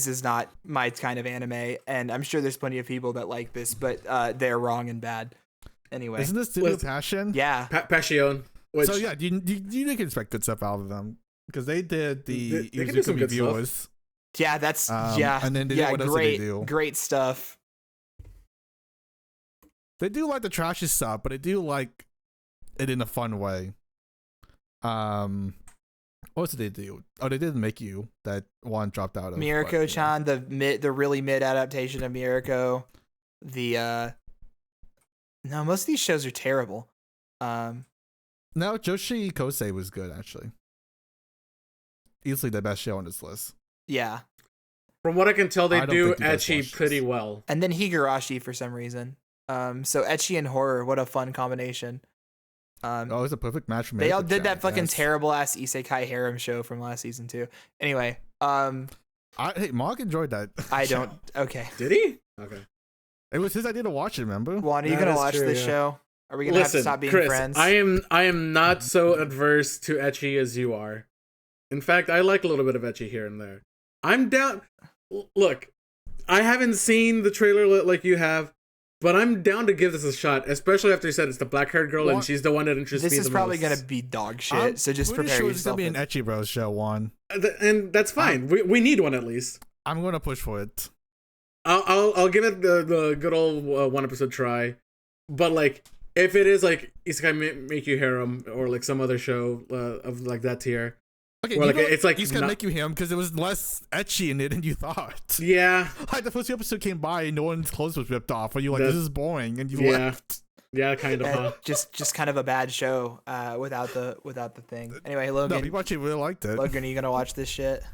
is not my kind of anime, and I'm sure there's plenty of people that like this, but they're wrong and bad. Anyway, isn't this Studio Passion? Yeah, Passion. So yeah, you can expect good stuff out of them, because they did the they can do some good viewers. stuff. Yeah, that's and then what else did they do? Great stuff. They do like the trashy stuff, but they do like it in a fun way. What else did they do? Oh, they did Eikyuu that one dropped out of. Mirako-chan, the really mid adaptation of Mirako. No, most of these shows are terrible. No, Joshi Kosei was good, actually. Easily the best show on this list. Yeah. From what I can tell, they do ecchi pretty well. And then Higurashi for some reason. So ecchi and horror, what a fun combination. It's a perfect match for me. They all did that fucking terrible ass isekai harem show from last season too. Anyway, hey, Mark enjoyed that. I don't. Okay. Did he? Okay. It was his idea to watch it. Remember? Juan, are you gonna watch this show? Are we gonna have to stop being Chris, friends? I am not so adverse to ecchi as you are. In fact, I like a little bit of ecchi here and there. I'm down. Look, I haven't seen the trailer like you have, but I'm down to give this a shot, especially after you said it's the black-haired girl and she's the one that interests me the most. This is probably going to be dog shit, so just prepare yourself. It's going to be an ecchi bros show, Juan. And that's fine. We need one at least. I'm going to push for it. I'll give it the good old 1 episode try, but like if it is like Isekai Make You Harem or like some other show of like that tier. Okay, like it's like he's gonna make you him because it was less ecchi in it than you thought. Yeah, like the first episode came by and no one's clothes was ripped off, and you're like, "This is boring," and you left. Yeah, kind of. Huh? Just kind of a bad show without the thing. Anyway, Logan. No, people actually really liked it. Logan, are you gonna watch this shit?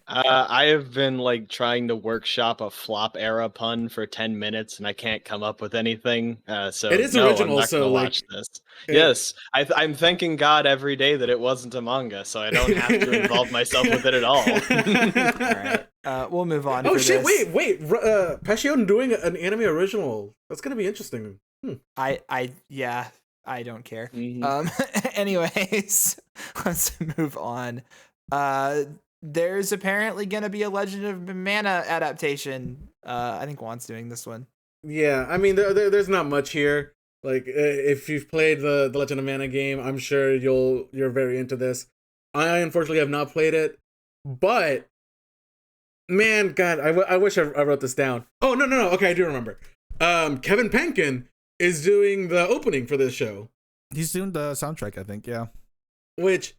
I have been like trying to workshop a flop era pun for 10 minutes and I can't come up with anything. So it is original. I'm not so gonna like, watch this. Yes, I'm thanking God every day that it wasn't a manga, so I don't have to involve myself with it at all. All right, we'll move on. Oh shit! This. Wait! Passion doing an anime original. That's gonna be interesting. Yeah. I don't care. Mhm. Anyways, let's move on. There's apparently gonna be a Legend of Mana adaptation. I think Juan's doing this one. Yeah, I mean, there's not much here. Like, if you've played the Legend of Mana game, I'm sure you're very into this. I unfortunately have not played it, but man, God, I wish I wrote this down. Oh no, okay, I do remember. Kevin Penkin is doing the opening for this show. He's doing the soundtrack, I think. Yeah. Which,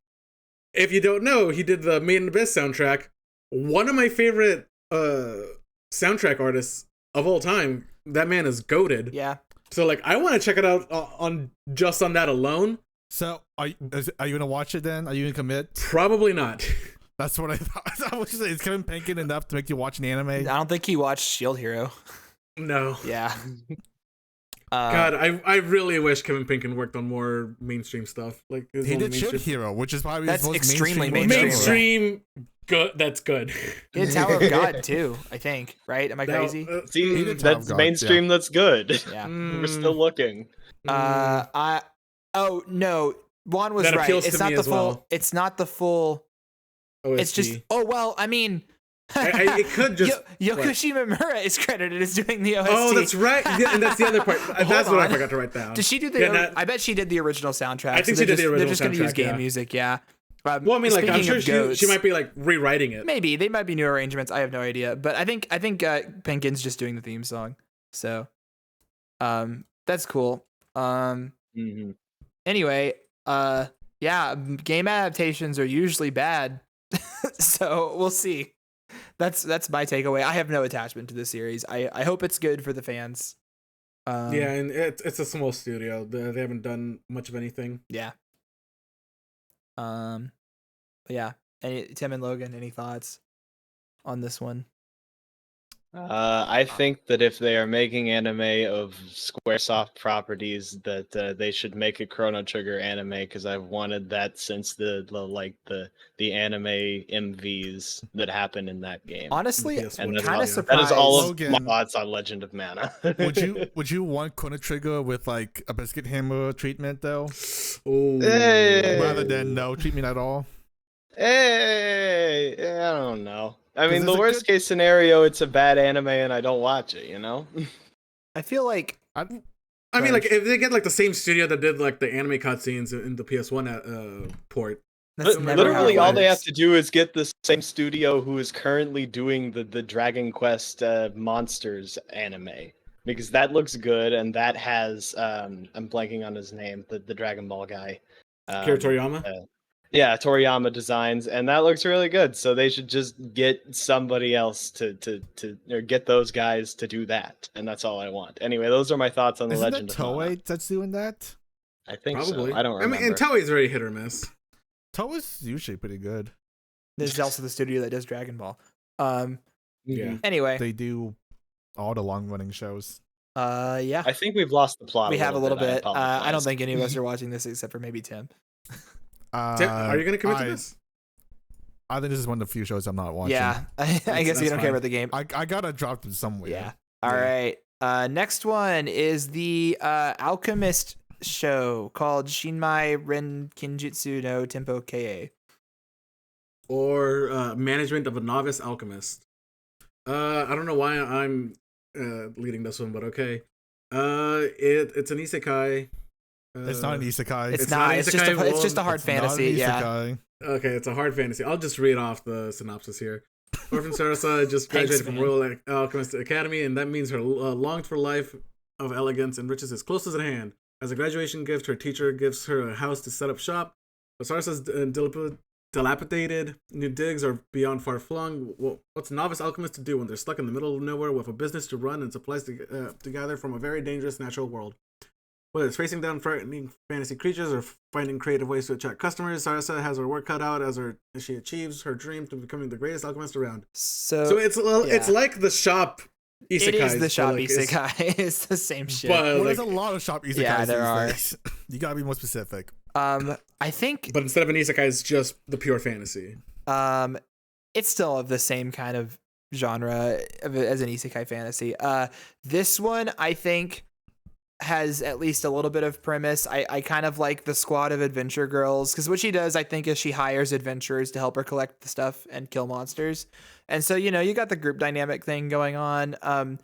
if you don't know, he did the Made in Abyss soundtrack. One of my favorite soundtrack artists of all time. That man is goated. Yeah. So like, I want to check it out on that alone. So are you gonna watch it then? Are you gonna commit? Probably not. That's what I thought. I was just saying, is Kevin Penkin enough to make you watch an anime? I don't think he watched Shield Hero. No. Yeah. God, I really wish Kevin Penkin worked on more mainstream stuff. Like he did Shield Hero, which is probably That's his most extremely mainstream. Good. That's good. He did Tower of God too, I think. Right? Am I crazy? See, did Tower of that's God, mainstream. That's good. Yeah. We're still looking. Oh no, Juan was That right. appeals It's to not me the as full. well. It's not the full. OST. It's just. Oh well, I mean. it could just. Yokoshi Mimura is credited as doing the OST. Oh, that's right. Yeah, and that's the other part. That's what I forgot to write down. Did she do the? I bet she did the original soundtrack. I think she did the original They're just going to use soundtrack, game yeah. music. Yeah. Well, I mean, like, I'm Speaking sure of goats, she might be like rewriting it. Maybe they might be new arrangements. I have no idea, but I think Penkin's just doing the theme song. So, that's cool. Anyway, yeah, game adaptations are usually bad, so we'll see. That's my takeaway. I have no attachment to this series. I hope it's good for the fans. Yeah, and it's a small studio. They haven't done much of anything. Yeah. But yeah. Tim and Logan, any thoughts on this one? I think that if they are making anime of Squaresoft properties, that they should make a Chrono Trigger anime, because I've wanted that since the anime MVs that happen in that game. Honestly, Yes, I'm what kind of is- surprised. That is all of Logan. my thoughts on Legend of Mana. Would you want Chrono Trigger with like a biscuit hammer treatment though, Oh, Hey. rather than no treatment at all? Hey, I don't know. I mean, there's the a worst case scenario, it's a bad anime and I don't watch it, you know? I feel like I mean, like, if they get like the same studio that did like the anime cutscenes in the PS1 port. that's never Literally, how it all they have works. to do is get the same studio who is currently doing the Dragon Quest Monsters anime. Because that looks good, and that has, I'm blanking on his name, the Dragon Ball guy. Akira Toriyama. Yeah, Toriyama Designs, and that looks really good. So they should just get somebody else to or get those guys to do that, and that's all I want. Anyway, those are my thoughts on the Isn't Legend that of Mana. Toei that's doing that? I think Probably. so. I don't remember. I mean, and Toei's very hit or miss. Toei's usually pretty good. This is also the studio that does Dragon Ball. Yeah. Anyway, They do all the long running shows. yeah, I think we've lost the plot. we have a little bit. I don't apologize. think any of us are watching this except for maybe Tim. Tim, are you gonna commit to this? I think this is one of the few shows I'm not watching. Yeah, I guess that's you don't care fine. about the game. I gotta drop them somewhere. Yeah. All right. Next one is the Alchemist show called Shinmai Ren Kinjutsu no Tempo Ka. Or management of a novice alchemist. I don't know why I'm leading this one, but okay. It's an isekai. It's not an isekai. It's It's not. not It's just isekai, it's just a hard It's not an fantasy. Yeah. isekai. Okay, it's a hard fantasy. I'll just read off the synopsis here. Orphan Sarasa just Thanks, graduated from man. Royal Alchemist Academy, and that means her longed for life of elegance and riches is close at hand. As a graduation gift, her teacher gives her a house to set up shop. But Sarasa's dilapidated new digs are beyond far flung. What's a novice alchemist to do when they're stuck in the middle of nowhere with a business to run and supplies to gather from a very dangerous natural world? Whether it's facing down frightening fantasy creatures or finding creative ways to attract customers, Sarasa has her work cut out as she achieves her dream to becoming the greatest alchemist around. So it's yeah. like the shop isekais. It is the shop but, like, isekai. It's the same shit. But, There's a like, lot of shop isekais. Yeah, there are. these days. You gotta be more specific. I think but instead of an isekai, it's just the pure fantasy. it's still of the same kind of genre as an isekai fantasy. This one, I think, has at least a little bit of premise. I kind of like the squad of adventure girls, because what she does, I think, is she hires adventurers to help her collect the stuff and kill monsters. And so, you got the group dynamic thing going on.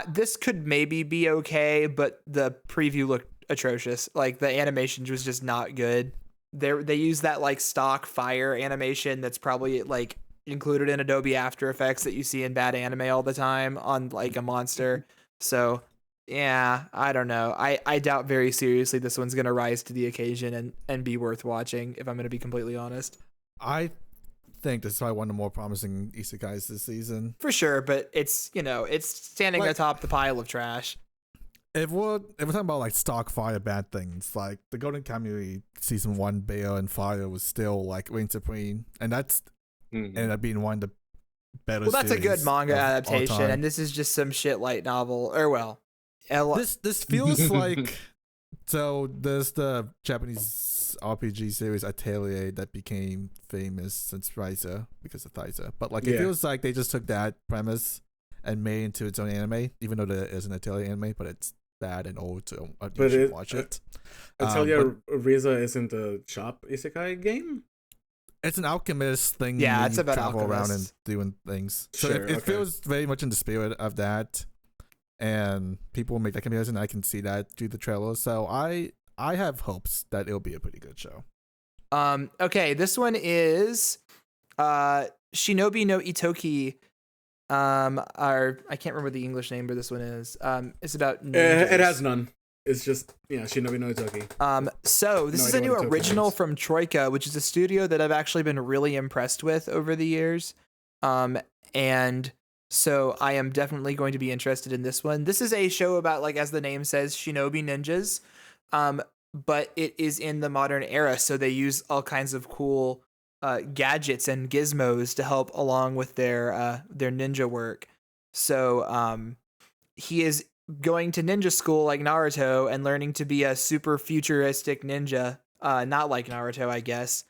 This could maybe be okay, but the preview looked atrocious. Like, the animation was just not good. They use that like stock fire animation that's probably like included in Adobe After Effects that you see in bad anime all the time on like a monster. So yeah, I don't know. I doubt very seriously this one's gonna rise to the occasion and be worth watching, if I'm gonna be completely honest. I think this is probably one of the more promising isekais this season. For sure, but it's it's standing atop the pile of trash. If we're talking about like stock fire bad things, like the Golden Kamuy season 1 Bear and Fire was still like reign supreme, and that's ended up being one of the better. Well, that's a good manga adaptation, and this is just some shit light novel, or this feels like, so there's the Japanese RPG series Atelier that became famous since Riser because of Thaisa, but like it feels like they just took that premise and made it into its own anime, even though there is an Atelier anime, but it's bad and old, so you should watch it. Atelier Riza isn't a shop isekai game? It's an alchemist thing. Yeah, it's about travel alchemists around and doing things. So Sure, it feels very much in the spirit of that. And people make that comparison. I can see that through the trailer. So I have hopes that it'll be a pretty good show. Okay, this one is Shinobi no Ittoki. I can't remember the English name for this one is. It's about ninjas. It has none. It's just Shinobi no Ittoki. So this is a new original from Troika, which is a studio that I've actually been really impressed with over the years. And so I am definitely going to be interested in this one. This is a show about, like, as the name says, shinobi ninjas. But it is in the modern era, so they use all kinds of cool gadgets and gizmos to help along with their ninja work. So he is going to ninja school like Naruto and learning to be a super futuristic ninja, not like Naruto, I guess.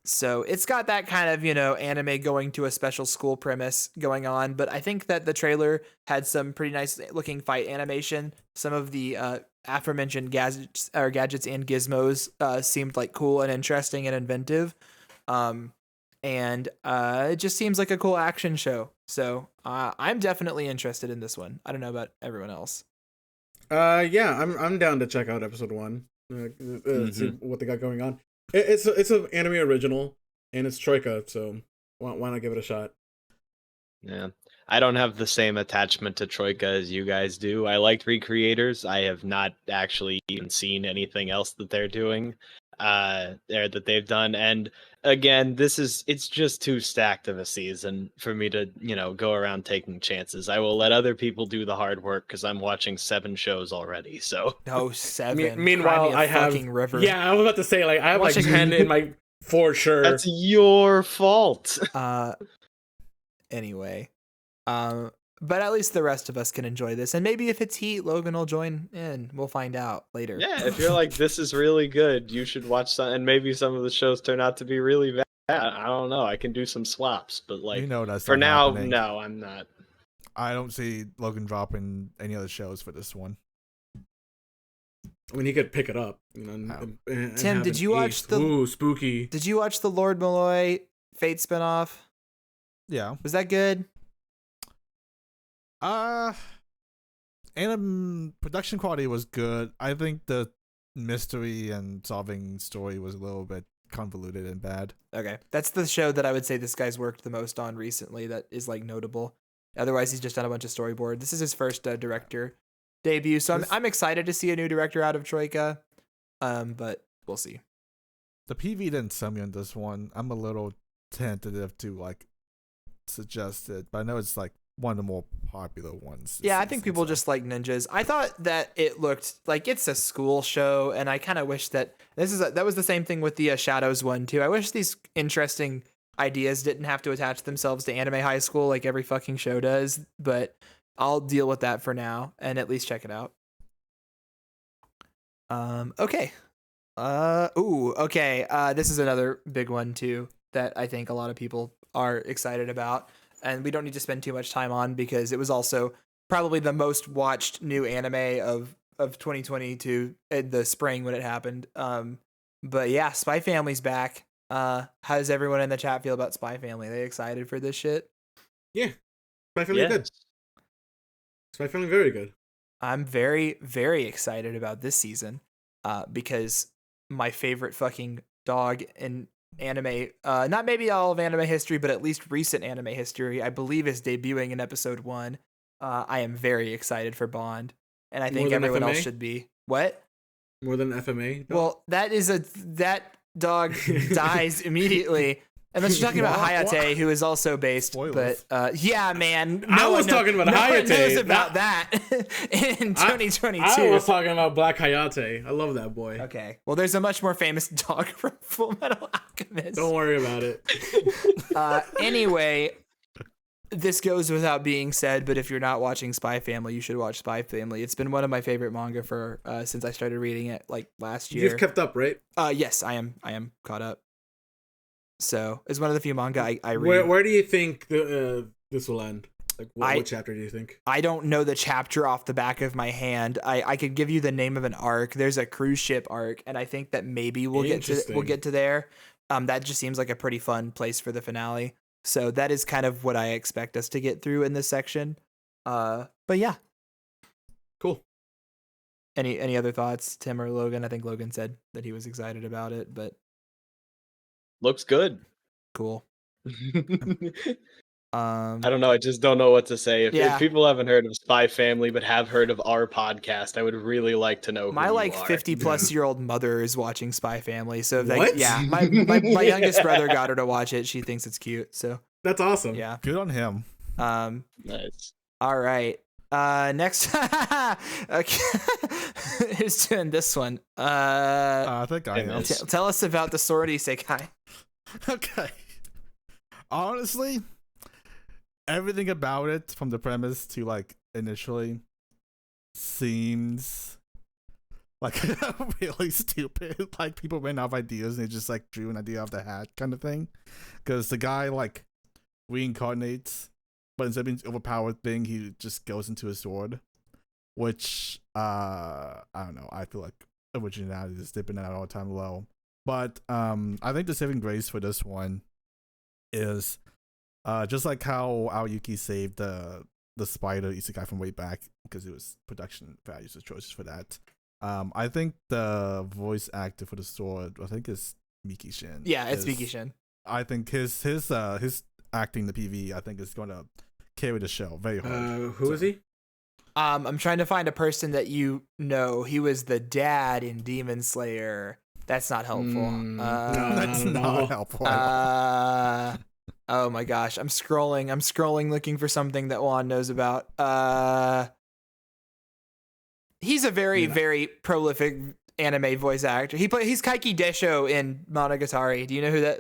So it's got that kind of, anime going to a special school premise going on, but I think that the trailer had some pretty nice looking fight animation. Some of the aforementioned gadgets and gizmos seemed like cool and interesting and inventive. And it just seems like a cool action show. So I'm definitely interested in this one. I don't know about everyone else. Yeah, I'm down to check out episode 1. See what they got going on. It's an anime original, and it's Troika, so why not give it a shot? Yeah, I don't have the same attachment to Troika as you guys do. I liked Recreators. I have not actually even seen anything else that they're doing that they've done. And again, it's just too stacked of a season for me to, go around taking chances. I will let other people do the hard work because I'm watching 7 shows already. So no, 7. Meanwhile, I have river. Yeah, I was about to say, like, I have like 10 in my for sure. That's your fault. Anyway, but at least the rest of us can enjoy this, and maybe if it's heat, Logan will join in. We'll find out later. Yeah, if you're like, this is really good, you should watch some, and maybe some of the shows turn out to be really bad. I don't know. I can do some swaps, but like, that's for now, happening. no, I'm not. I don't see Logan dropping any other shows for this one. I mean, he could pick it up, and Tim, did you watch spooky? Did you watch the Lord Malloy Fate spinoff? Yeah. Was that good? Production quality was good. I think the mystery and solving story was a little bit convoluted and bad. Okay, that's the show that I would say this guy's worked the most on recently that is like notable. Otherwise, he's just done a bunch of storyboard. This is his first director debut, so I'm excited to see a new director out of Troika. But we'll see. The PV didn't sell me on this one. I'm a little tentative to like suggest it, but I know it's like one of the more popular ones. Yeah, I think people just like ninjas. I thought that it looked like it's a school show, and I kind of wish that that was the same thing with the Shadows one too. I wish these interesting ideas didn't have to attach themselves to anime high school like every fucking show does, but I'll deal with that for now and at least check it out. Okay. Okay. This is another big one too that I think a lot of people are excited about, and we don't need to spend too much time on because it was also probably the most watched new anime of of 2022 in the spring when it happened. But yeah, Spy Family's back. How does everyone in the chat feel about Spy Family? Are they excited for this shit? Yeah, Spy Family good. Spy Family very good. I'm very, very excited about this season because my favorite fucking dog in anime, not maybe all of anime history, but at least recent anime history, I believe is debuting in episode 1. I am very excited for Bond, and I think everyone else should be. What? More than FMA? Dog? Well, that dog dies immediately. Unless you're talking about Hayate, who is also based. Spoilers. But yeah, man. I was talking about Hayate. No one knows about that in 2022. I was talking about Black Hayate. I love that boy. Okay. Well, there's a much more famous dog from Full Metal Alchemist. Don't worry about it. Anyway, this goes without being said, but if you're not watching Spy Family, you should watch Spy Family. It's been one of my favorite manga for since I started reading it like last year. You've kept up, right? Yes, I am caught up. So it's one of the few manga I read. Where do you think this will end? Like what chapter do you think? I don't know the chapter off the back of my hand. I could give you the name of an arc. There's a cruise ship arc, and I think that maybe we'll get to there. That just seems like a pretty fun place for the finale. So that is kind of what I expect us to get through in this section. But yeah. Cool. Any other thoughts, Tim or Logan? I think Logan said that he was excited about it, but looks good. Cool. I don't know. I just don't know what to say. If people haven't heard of Spy Family but have heard of our podcast, I would really like to know. My who like you are. 50-plus-year-old mother is watching Spy Family, so what? Yeah, my youngest brother got her to watch it. She thinks it's cute, so that's awesome. Yeah, good on him. Nice. All right. Next, who's doing this one? I think I am. Tell us about the sword isekai. Okay. Honestly, everything about it, from the premise to like initially, seems like really stupid. Like people ran out of ideas and they just like drew an idea off the hat kind of thing. Because the guy like reincarnates, but instead of being overpowered thing, he just goes into a sword. Which I don't know. I feel like originality is dipping at an all-time low. But I think the saving grace for this one is just like how Aoyuki saved the spider isekai from way back because it was production values and choices for that. I think the voice actor for the sword, I think is Miki Shin. Yeah, it's Miki Shin. I think his acting the PV I think is going to carry the show very hard. Who is he? I'm trying to find a person that you know. He was the dad in Demon Slayer. That's not helpful. No, that's not helpful. Oh my gosh, I'm scrolling looking for something that Juan knows about. He's a very prolific anime voice actor. He's Kaiki Desho in Monogatari. Do you know who that?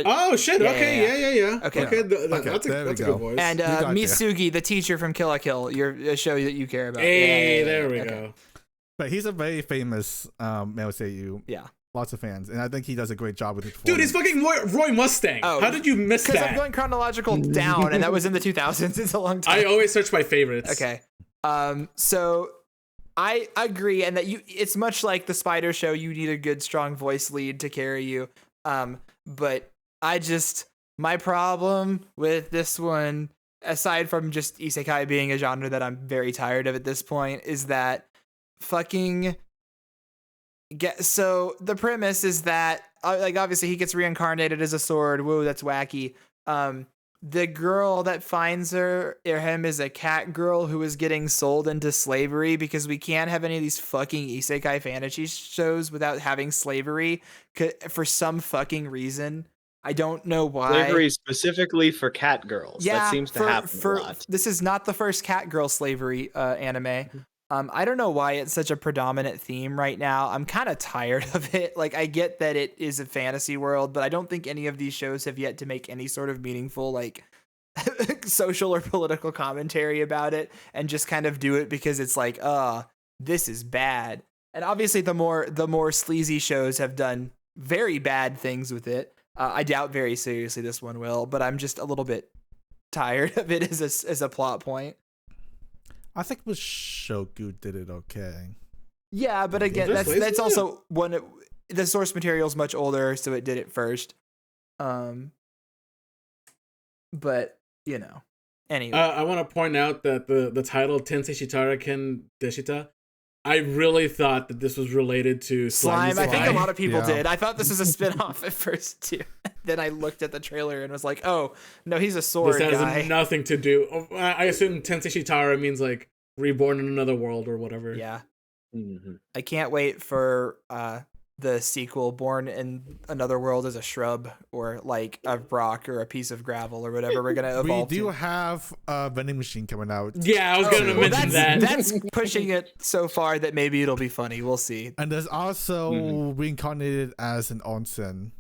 Oh shit! Yeah, okay, yeah. Okay, that's a good voice. And Misugi, the teacher from Kill la Kill, a show that you care about. Hey, there we go. But he's a very famous male seiyuu. Yeah. Lots of fans, and I think he does a great job with it. Dude, he's fucking Roy Mustang. Oh, how did you miss that? Because I'm going chronological down, and that was in the 2000s. It's a long time. I always search my favorites. Okay. So I agree, and that it's much like the Spider Show. You need a good, strong voice lead to carry you. But my problem with this one, aside from just isekai being a genre that I'm very tired of at this point, is that so the premise is that like obviously he gets reincarnated as a sword. Whoa, that's wacky. The girl that finds him is a cat girl who is getting sold into slavery because we can't have any of these fucking isekai fantasy shows without having slavery for some fucking reason. I don't know why. Slavery specifically for cat girls. Yeah, that seems to happen a lot. This is not the first cat girl slavery anime. I don't know why it's such a predominant theme right now. I'm kind of tired of it. Like, I get that it is a fantasy world, but I don't think any of these shows have yet to make any sort of meaningful, like, social or political commentary about it, and just kind of do it because it's like, this is bad. And obviously, the more sleazy shows have done very bad things with it. I doubt very seriously this one will, but I'm just a little bit tired of it as a plot point. I think Shoku did it okay. Yeah, but again, that's also the source material is much older, so it did it first. But anyway, I want to point out that the title Tensei Shitara Ken Deshita, I really thought that this was related to Slime. I think a lot of people did. I thought this was a spin-off at first too. Then I looked at the trailer and was like, "Oh no, he's a sword guy." This has nothing to do. I assume Tensei Shitara means like reborn in another world or whatever. Yeah. I can't wait for the sequel, Born in Another World as a Shrub, or like a rock or a piece of gravel or whatever we're gonna evolve. We do have a vending machine coming out. Yeah, I was gonna mention that. That's pushing it so far that maybe it'll be funny. We'll see. And there's also Reincarnated as an onsen.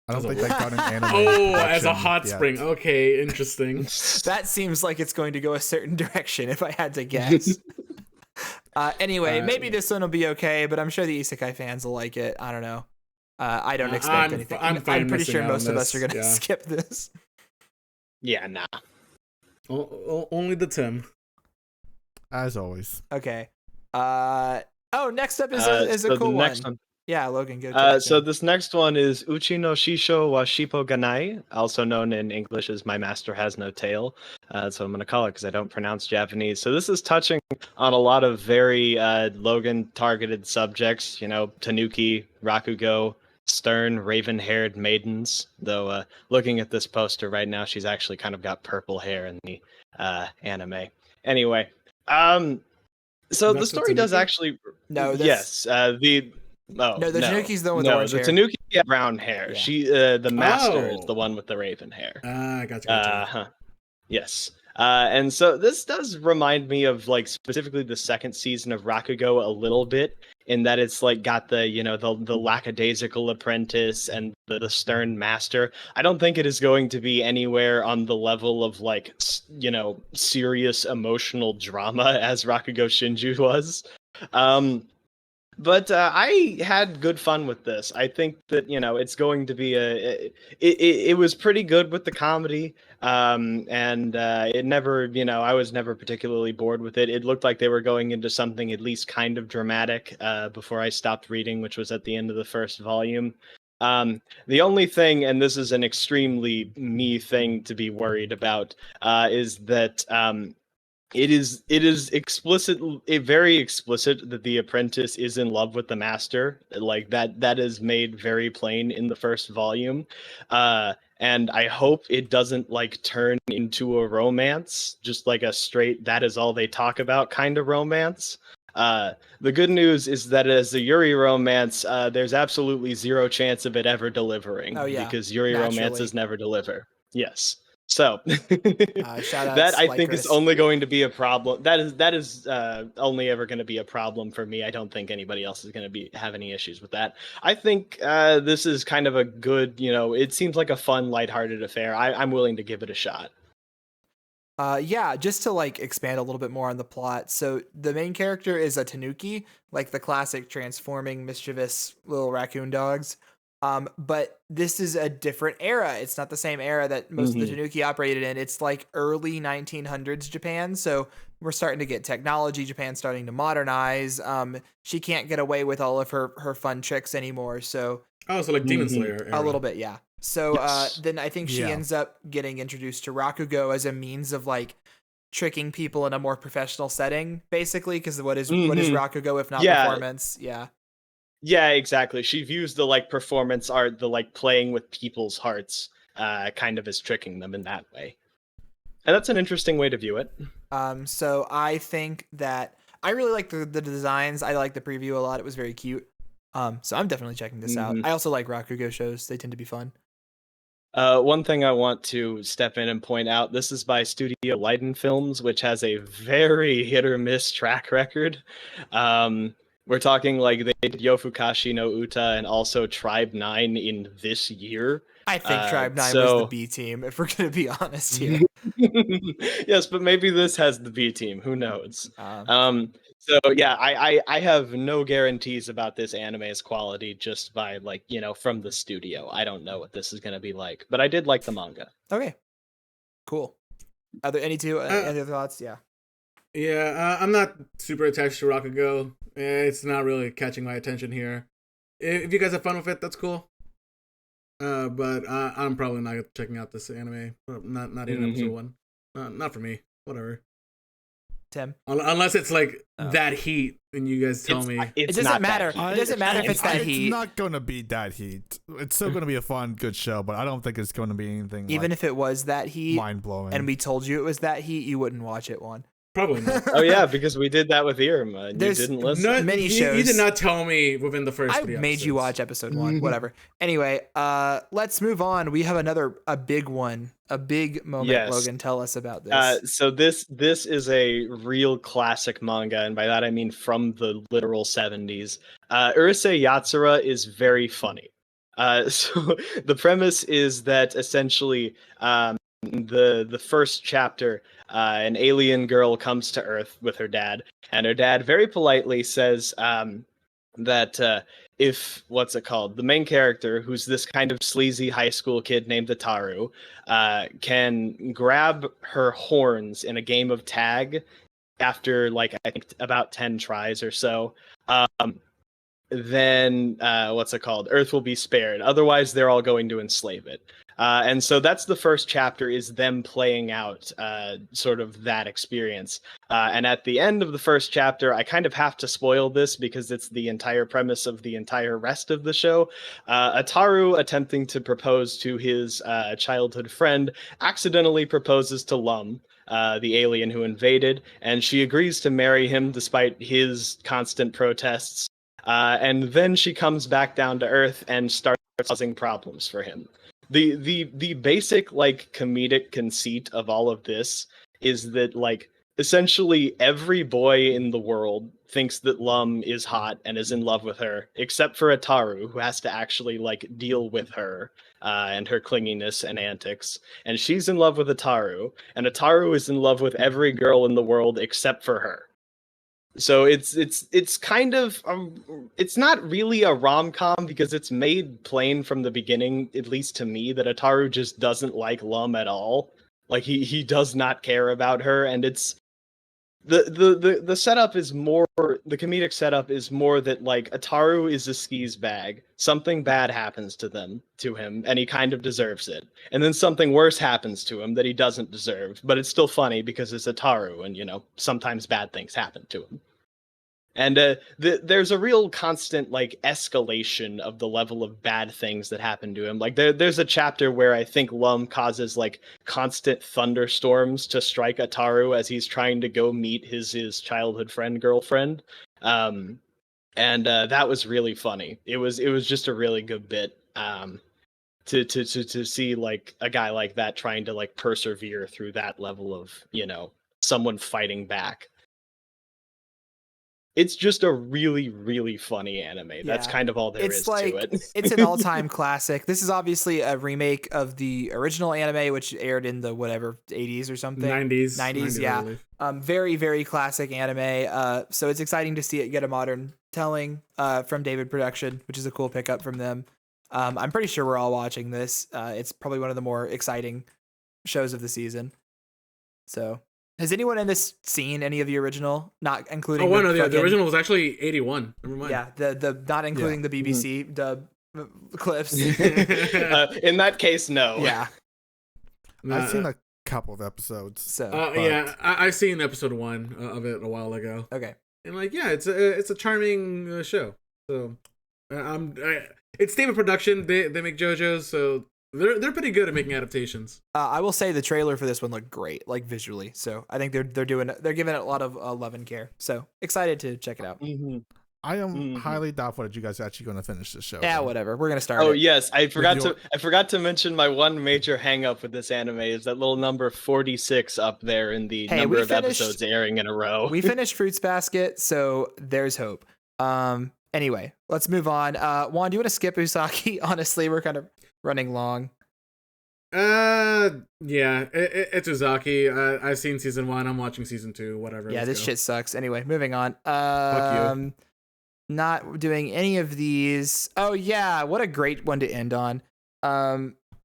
I don't think that got an anime. Oh, as a hot spring. Okay, interesting. That seems like it's going to go a certain direction if I had to guess. Anyway, maybe this one will be okay, but I'm sure the isekai fans will like it. I don't know. I don't expect anything. I'm pretty sure most of us are going to skip this. Yeah, nah. Only the Tim. As always. Okay. Next up is a cool one. Yeah, Logan, go. So this next one is Uchi no Shisho wa Shippo Ganai, also known in English as My Master Has No Tail. That's what I'm going to call it because I don't pronounce Japanese. So this is touching on a lot of very Logan-targeted subjects, Tanuki, Rakugo, stern, raven-haired maidens. Though looking at this poster right now, she's actually kind of got purple hair in the anime. Anyway, so the story does actually... No, yes, no, the Tanuki's the one with the orange hair. The Tanuki has brown hair. Yeah. She, the master is the one with the raven hair. Gotcha. Yes. And so this does remind me of specifically the second season of Rakugo a little bit, in that it's got the the lackadaisical apprentice and the stern master. I don't think it is going to be anywhere on the level of serious emotional drama as Rakugo Shinju was. But I had good fun with this. I think that, it's going to be it was pretty good with the comedy. And it never, I was never particularly bored with it. It looked like they were going into something at least kind of dramatic before I stopped reading, which was at the end of the first volume. The only thing, and this is an extremely me thing to be worried about, is that it is very explicit that the apprentice is in love with the master. That is made very plain in the first volume. And I hope it doesn't turn into a romance, just like a straight that is all they talk about kind of romance. The good news is that as a Yuri romance, there's absolutely zero chance of it ever delivering. Oh, yeah. Because Yuri romances never deliver. Yes. So shout out that I think is only going to be a problem. That is only ever going to be a problem for me. I don't think anybody else is going to have any issues with that. I think this is kind of a good, it seems like a fun, lighthearted affair. I'm willing to give it a shot. Yeah, just to expand a little bit more on the plot. So the main character is a Tanuki, like the classic transforming mischievous little raccoon dogs. But this is a different era. It's not the same era that most of the Tanuki operated in. It's early 1900s Japan. So we're starting to get technology. Japan's starting to modernize. She can't get away with all of her fun tricks anymore. So Demon Slayer era. A little bit, yeah. So then I think she ends up getting introduced to Rakugo as a means of tricking people in a more professional setting, basically. Because what is Rakugo if not performance? Yeah. Yeah, exactly. She views the performance art, the playing with people's hearts, kind of as tricking them in that way. And that's an interesting way to view it. So I think that I really like the designs. I like the preview a lot. It was very cute. So I'm definitely checking this out. I also like Rakugo shows. They tend to be fun. One thing I want to step in and point out, this is by Studio Leiden Films, which has a very hit or miss track record. We're talking they did Yofukashi no Uta and also Tribe 9 in this year. I think Tribe 9 was the B team, if we're going to be honest here. Yes, but maybe this has the B team. Who knows? So yeah, I have no guarantees about this anime's quality just by from the studio. I don't know what this is going to be like, but I did like the manga. Okay, cool. Are there any other thoughts? Yeah. Yeah, I'm not super attached to Rakugo. It's not really catching my attention here. If you guys have fun with it, that's cool. But I'm probably not checking out this anime. Not even episode 1. Not for me. Whatever. Tim, unless it's like that heat, and you guys tell me it doesn't matter. It doesn't matter if it's that heat. It's not going to be that heat. It's still going to be a fun, good show, but I don't think it's going to be anything. Even if it was that heat, mind blowing, and we told you it was that heat, you wouldn't watch it. Juan. Probably not. Oh yeah, because we did that with Iruma, and you didn't listen. Many shows. You did not tell me within the first 3 episodes. I made you watch episode 1. Whatever. Anyway, let's move on. We have a big one, a big moment. Yes. Logan, tell us about this. So this is a real classic manga, and by that I mean from the literal 70s. Uresei Yatsura is very funny. So the premise is that essentially the first chapter, an alien girl comes to Earth with her dad, and her dad very politely says that if the main character, who's this kind of sleazy high school kid named Ataru, can grab her horns in a game of tag after I think about 10 tries or so, then Earth will be spared. Otherwise, they're all going to enslave it. And so that's the first chapter, is them playing out sort of that experience. And at the end of the first chapter, I kind of have to spoil this because it's the entire premise of the entire rest of the show. Ataru, attempting to propose to his childhood friend, accidentally proposes to Lum, the alien who invaded, and she agrees to marry him despite his constant protests. And then she comes back down to Earth and starts causing problems for him. The basic comedic conceit of all of this is that essentially every boy in the world thinks that Lum is hot and is in love with her, except for Ataru, who has to actually deal with her and her clinginess and antics. And she's in love with Ataru, and Ataru is in love with every girl in the world except for her. So it's kind of it's not really a rom-com because it's made plain from the beginning, at least to me, that Ataru just doesn't like Lum at all. He does not care about her, and it's the setup is more, the comedic setup is more that Ataru is a skis bag. Something bad happens to him, and he kind of deserves it. And then something worse happens to him that he doesn't deserve, but it's still funny because it's Ataru, and sometimes bad things happen to him. And there's a real constant escalation of the level of bad things that happen to him. There's a chapter where I think Lum causes constant thunderstorms to strike Ataru as he's trying to go meet his childhood girlfriend. And that was really funny. It was just a really good bit to see a guy like that trying to persevere through that level of someone fighting back. It's just a really, really funny anime. Yeah. That's kind of all there is to it. It's an all-time classic. This is obviously a remake of the original anime, which aired in the 80s or something. 90s, yeah. Very, very classic anime. So it's exciting to see it get a modern telling from David Production, which is a cool pickup from them. I'm pretty sure we're all watching this. It's probably one of the more exciting shows of the season. So... has anyone in this seen any of the original? Not including. The original was actually 81. Never mind. Yeah, the not including the BBC dub clips. In that case, no. Yeah, I've seen a couple of episodes. So yeah, I've seen episode 1 of it a while ago. Okay, and it's a charming show. So it's David Production. They make JoJo's, so. They're pretty good at making adaptations. I will say the trailer for this one looked great, visually. So I think they're giving it a lot of love and care. So excited to check it out. Mm-hmm. I am highly doubtful that you guys are actually going to finish the show. Yeah, whatever. We're gonna start. Oh yes, I forgot to mention my one major hang up with this anime is that little number 46 up there in the number of episodes airing in a row. We finished Fruits Basket, so there's hope. Anyway, let's move on. Juan, do you want to skip Uzaki? Honestly, we're kind of running long. Yeah, it's Uzaki. I've seen season 1. I'm watching season 2. Whatever. Yeah, this shit sucks. Anyway, moving on. Fuck you. Not doing any of these. Oh yeah, what a great one to end on.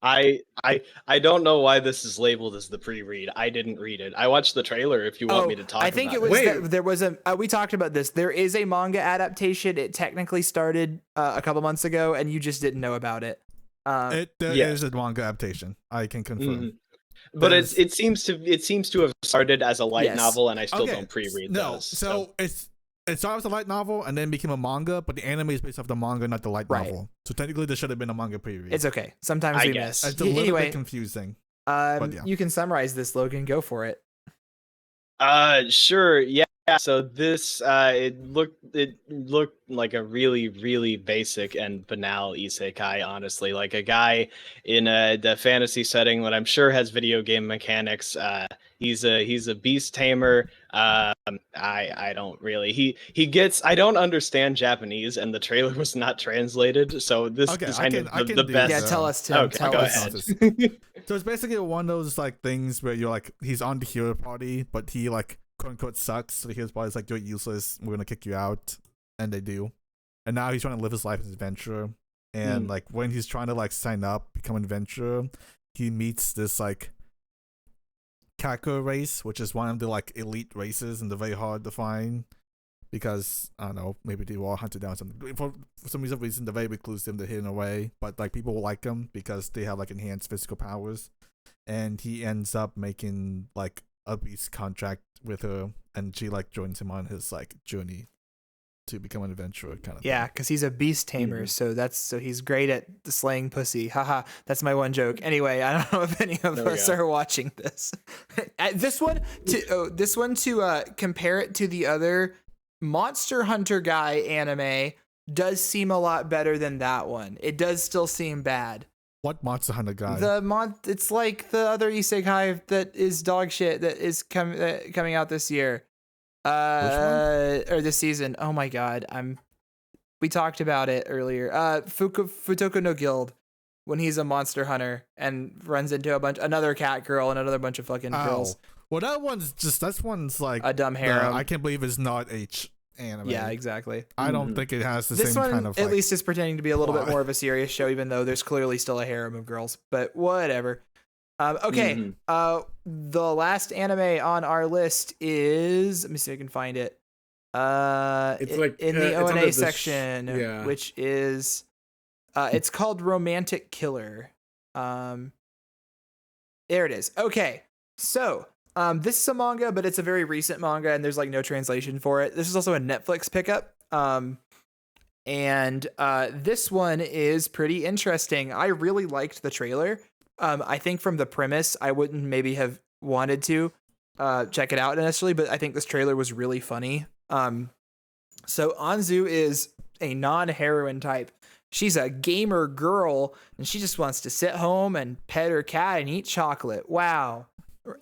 I don't know why this is labeled as the pre-read. I didn't read it. I watched the trailer. If you want me to talk, I think about it was Wait. there was a we talked about this. There is a manga adaptation. It technically started a couple months ago, and you just didn't know about it. There is a manga adaptation. I can confirm. Mhm. But it seems to have started as a light Yes. novel, and I still Okay, don't pre-read No, those. so it started as a light novel and then became a manga, but the anime is based off the manga, not the light Right. novel. So technically, there should have been a manga pre-read. It's okay. Sometimes I we guess. miss. It's a little Anyway, bit confusing. but yeah. you can summarize this, Logan. Go for it. Sure. Yeah. So this it looked like a really basic and banal isekai, honestly. Like a guy in the fantasy setting that I'm sure has video game mechanics. He's a beast tamer. I don't really he gets I don't understand Japanese, and the trailer was not translated, so this Okay, is I kind can of the do best. Yeah, that. tell us, Tim. Okay, tell go us. ahead. So it's basically one of those like things where you're like he's on the hero party, but he like quote unquote sucks. So the hero party's like, you're useless. We're gonna kick you out, and they do. And now he's trying to live his life as an adventurer. And like when he's trying to like sign up, become an adventurer, he meets this like Kako race, which is one of the like elite races, and they're very hard to find because I don't know, maybe they were all hunted down. For some reason, they're very reclusive, they're hidden away. But like people will like them because they have like enhanced physical powers, and he ends up making like a peace contract with her, and she like joins him on his like journey to become an adventurer, kind of. Yeah, because he's a beast tamer, so he's great at slaying pussy. Haha, that's my one joke. Anyway, I don't know if any of There we us go. are watching this. This one to compare it to the other Monster Hunter guy anime does seem a lot better than that one. It does still seem bad. What Monster Hunter guy? It's like the other isekai that is dog shit that is coming out this year. Or this season. Oh my god, we talked about it earlier. Futoku no Guild, when he's a monster hunter and runs into another cat girl and another bunch of fucking girls. Well, that one's like A dumb harem. I can't believe it's not H anime. Yeah, exactly. I don't think it has the This same one kind of at like, least is pretending to be a little bit plot. more of a serious show, even though there's clearly still a harem of girls. But whatever. Okay. The last anime on our list is, let me see if I can find it. It's like in the it's O&A under the section, yeah. which is it's called Romantic Killer. There it is. Okay. So, this is a manga, but it's a very recent manga and there's like no translation for it. This is also a Netflix pickup. And this one is pretty interesting. I really liked the trailer. I think from the premise, I wouldn't maybe have wanted to check it out initially, but I think this trailer was really funny. So Anzu is a non-heroine type. She's a gamer girl, and she just wants to sit home and pet her cat and eat chocolate. Wow.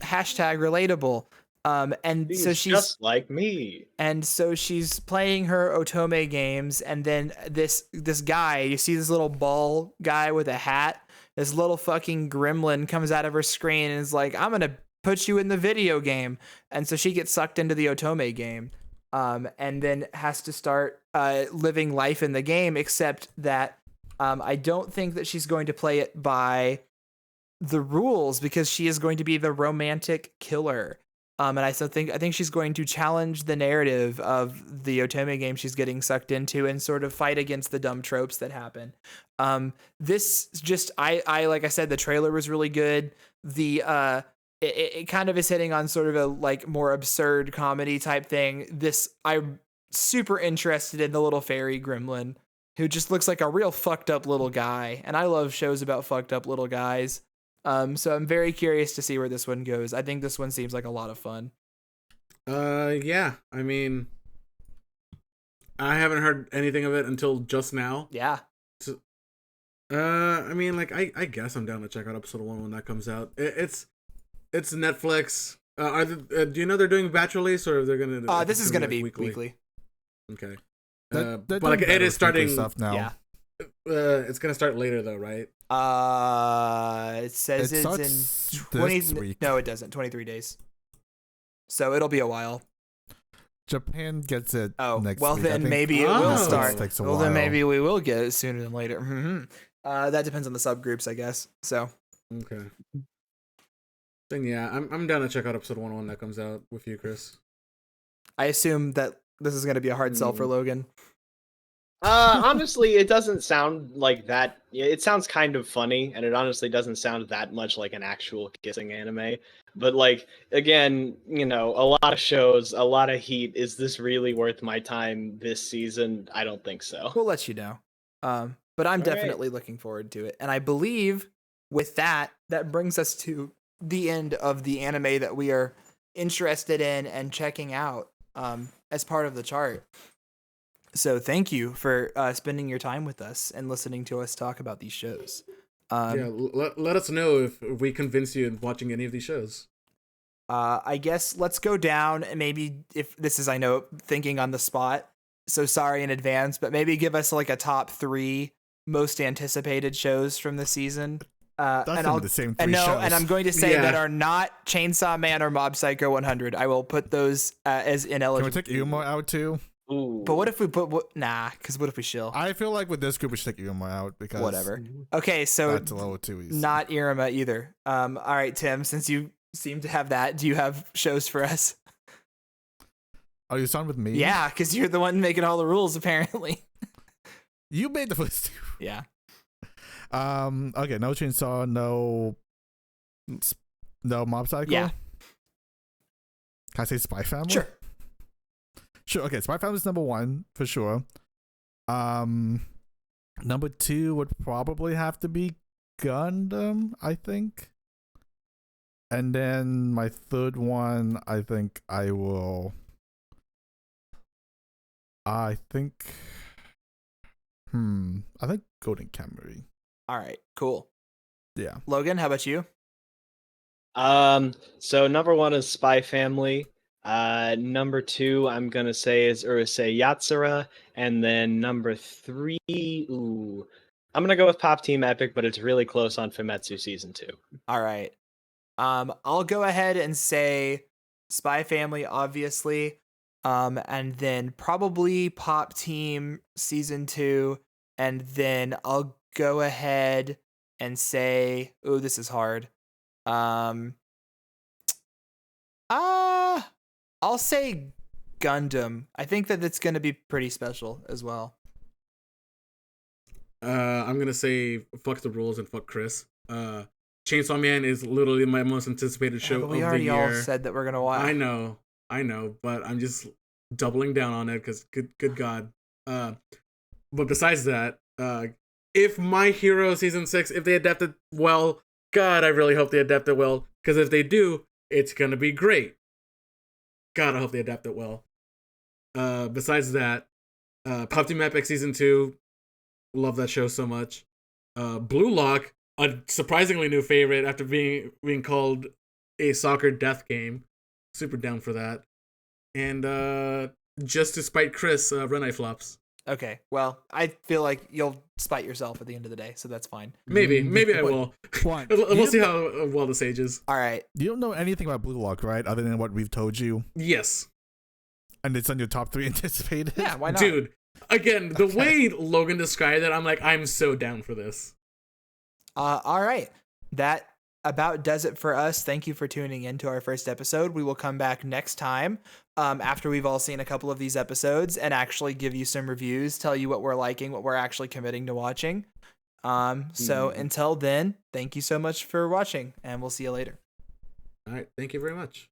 Hashtag relatable. And so she's just like me. And so she's playing her otome games, and then this guy, you see this little ball guy with a hat, this little fucking gremlin comes out of her screen and is like, I'm gonna put you in the video game. And so she gets sucked into the otome game, and then has to start living life in the game, except that I don't think that she's going to play it by the rules, because she is going to be the romantic killer. And I think she's going to challenge the narrative of the otome game she's getting sucked into and sort of fight against the dumb tropes that happen. This just, I like I said, the trailer was really good. It kind of is hitting on sort of a like more absurd comedy type thing. I'm super interested in the little fairy gremlin who just looks like a real fucked up little guy. And I love shows about fucked up little guys. So I'm very curious to see where this one goes. I think this one seems like a lot of fun. Yeah. I mean, I haven't heard anything of it until just now. Yeah. So, I mean, like, I guess I'm down to check out episode 1 when that comes out. It's Netflix. Do you know they're doing batch release, or they're gonna? This is gonna be weekly. weekly. Okay. they're but like doing it better is starting. stuff now. Yeah. It's gonna start later though, right? It says It it's starts in 20. this week. No, it doesn't. 23 days. So it'll be a while. Japan gets it Oh, next well week. I then think maybe it Oh. will Netflix start. takes a Well then while. maybe we will get it sooner than later. That depends on the subgroups, I guess. So Okay. Then yeah, I'm down to check out episode 1 when that comes out with you, Chris. I assume that this is going to be a hard sell for Logan. Honestly, it doesn't sound like that. It sounds kind of funny, and it honestly doesn't sound that much like an actual kissing anime. But like, again, you know, a lot of shows, a lot of heat. Is this really worth my time this season? I don't think so. We'll let you know. But I'm All definitely looking forward to it. And I believe with that brings us to the end of the anime that we are interested in and checking out as part of the chart. So thank you for spending your time with us and listening to us talk about these shows. Let us know if we convince you in watching any of these shows. I guess let's go down and maybe if this is, I know, thinking on the spot, so sorry in advance, but maybe give us like a top 3 most anticipated shows from the season. That's and the same 3 shows. And I'm going to say that are not Chainsaw Man or Mob Psycho 100. I will put those as ineligible. Can we take Iruma out too? Ooh. But what if we put because what if we shill? I feel like with this group we should take Iruma out because Whatever. Okay, so that's a little too easy. not Iruma either. All right, Tim, since you seem to have that, do you have shows for us? Oh, you signed with me? Yeah, because you're the one making all the rules, apparently. You made the first 2. Yeah. Okay, no Chainsaw, no Mob Psycho. Yeah. Can I say Spy Family? Sure. Okay, Spy Family is number 1 for sure. Number 2 would probably have to be Gundam, I think. And then my third one, I think Golden Kamuy. All right, cool. Yeah. Logan, how about you? So number 1 is Spy Family. Number 2, I'm gonna say is Uresei Yatsura, and then number 3, I'm gonna go with Pop Team Epic, but it's really close on Famitsu season 2. All right. I'll go ahead and say Spy Family, obviously, and then probably Pop Team season 2, and then I'll go ahead and say, this is hard. I'll say Gundam. I think that it's going to be pretty special as well. I'm gonna say fuck the rules and fuck Chris. Chainsaw Man is literally my most anticipated show of the year. We already all said that we're gonna watch. I know, but I'm just doubling down on it because good God. But besides that, if My Hero season 6, if they adapt it well, God, I really hope they adapt it well. Because if they do, it's gonna be great. God, I hope they adapt it well. Besides that, Pop Team Epic season 2, love that show so much. Blue Lock, a surprisingly new favorite after being called a soccer death game. Super down for that. And just to spite Chris, Renai Flops. Okay, well, I feel like you'll spite yourself at the end of the day, so that's fine. Maybe I will. Juan, we'll see how well this ages. All right. You don't know anything about Blue Lock, right? Other than what we've told you. Yes. And it's on your top 3 anticipated? Yeah, why not? Dude, again, the way Logan described it, I'm so down for this. All right. That about does it for us. Thank you for tuning in to our first episode. We will come back next time after we've all seen a couple of these episodes and actually give you some reviews, tell you what we're liking, what we're actually committing to watching. So until then, thank you so much for watching, and we'll see you later. All right. Thank you very much.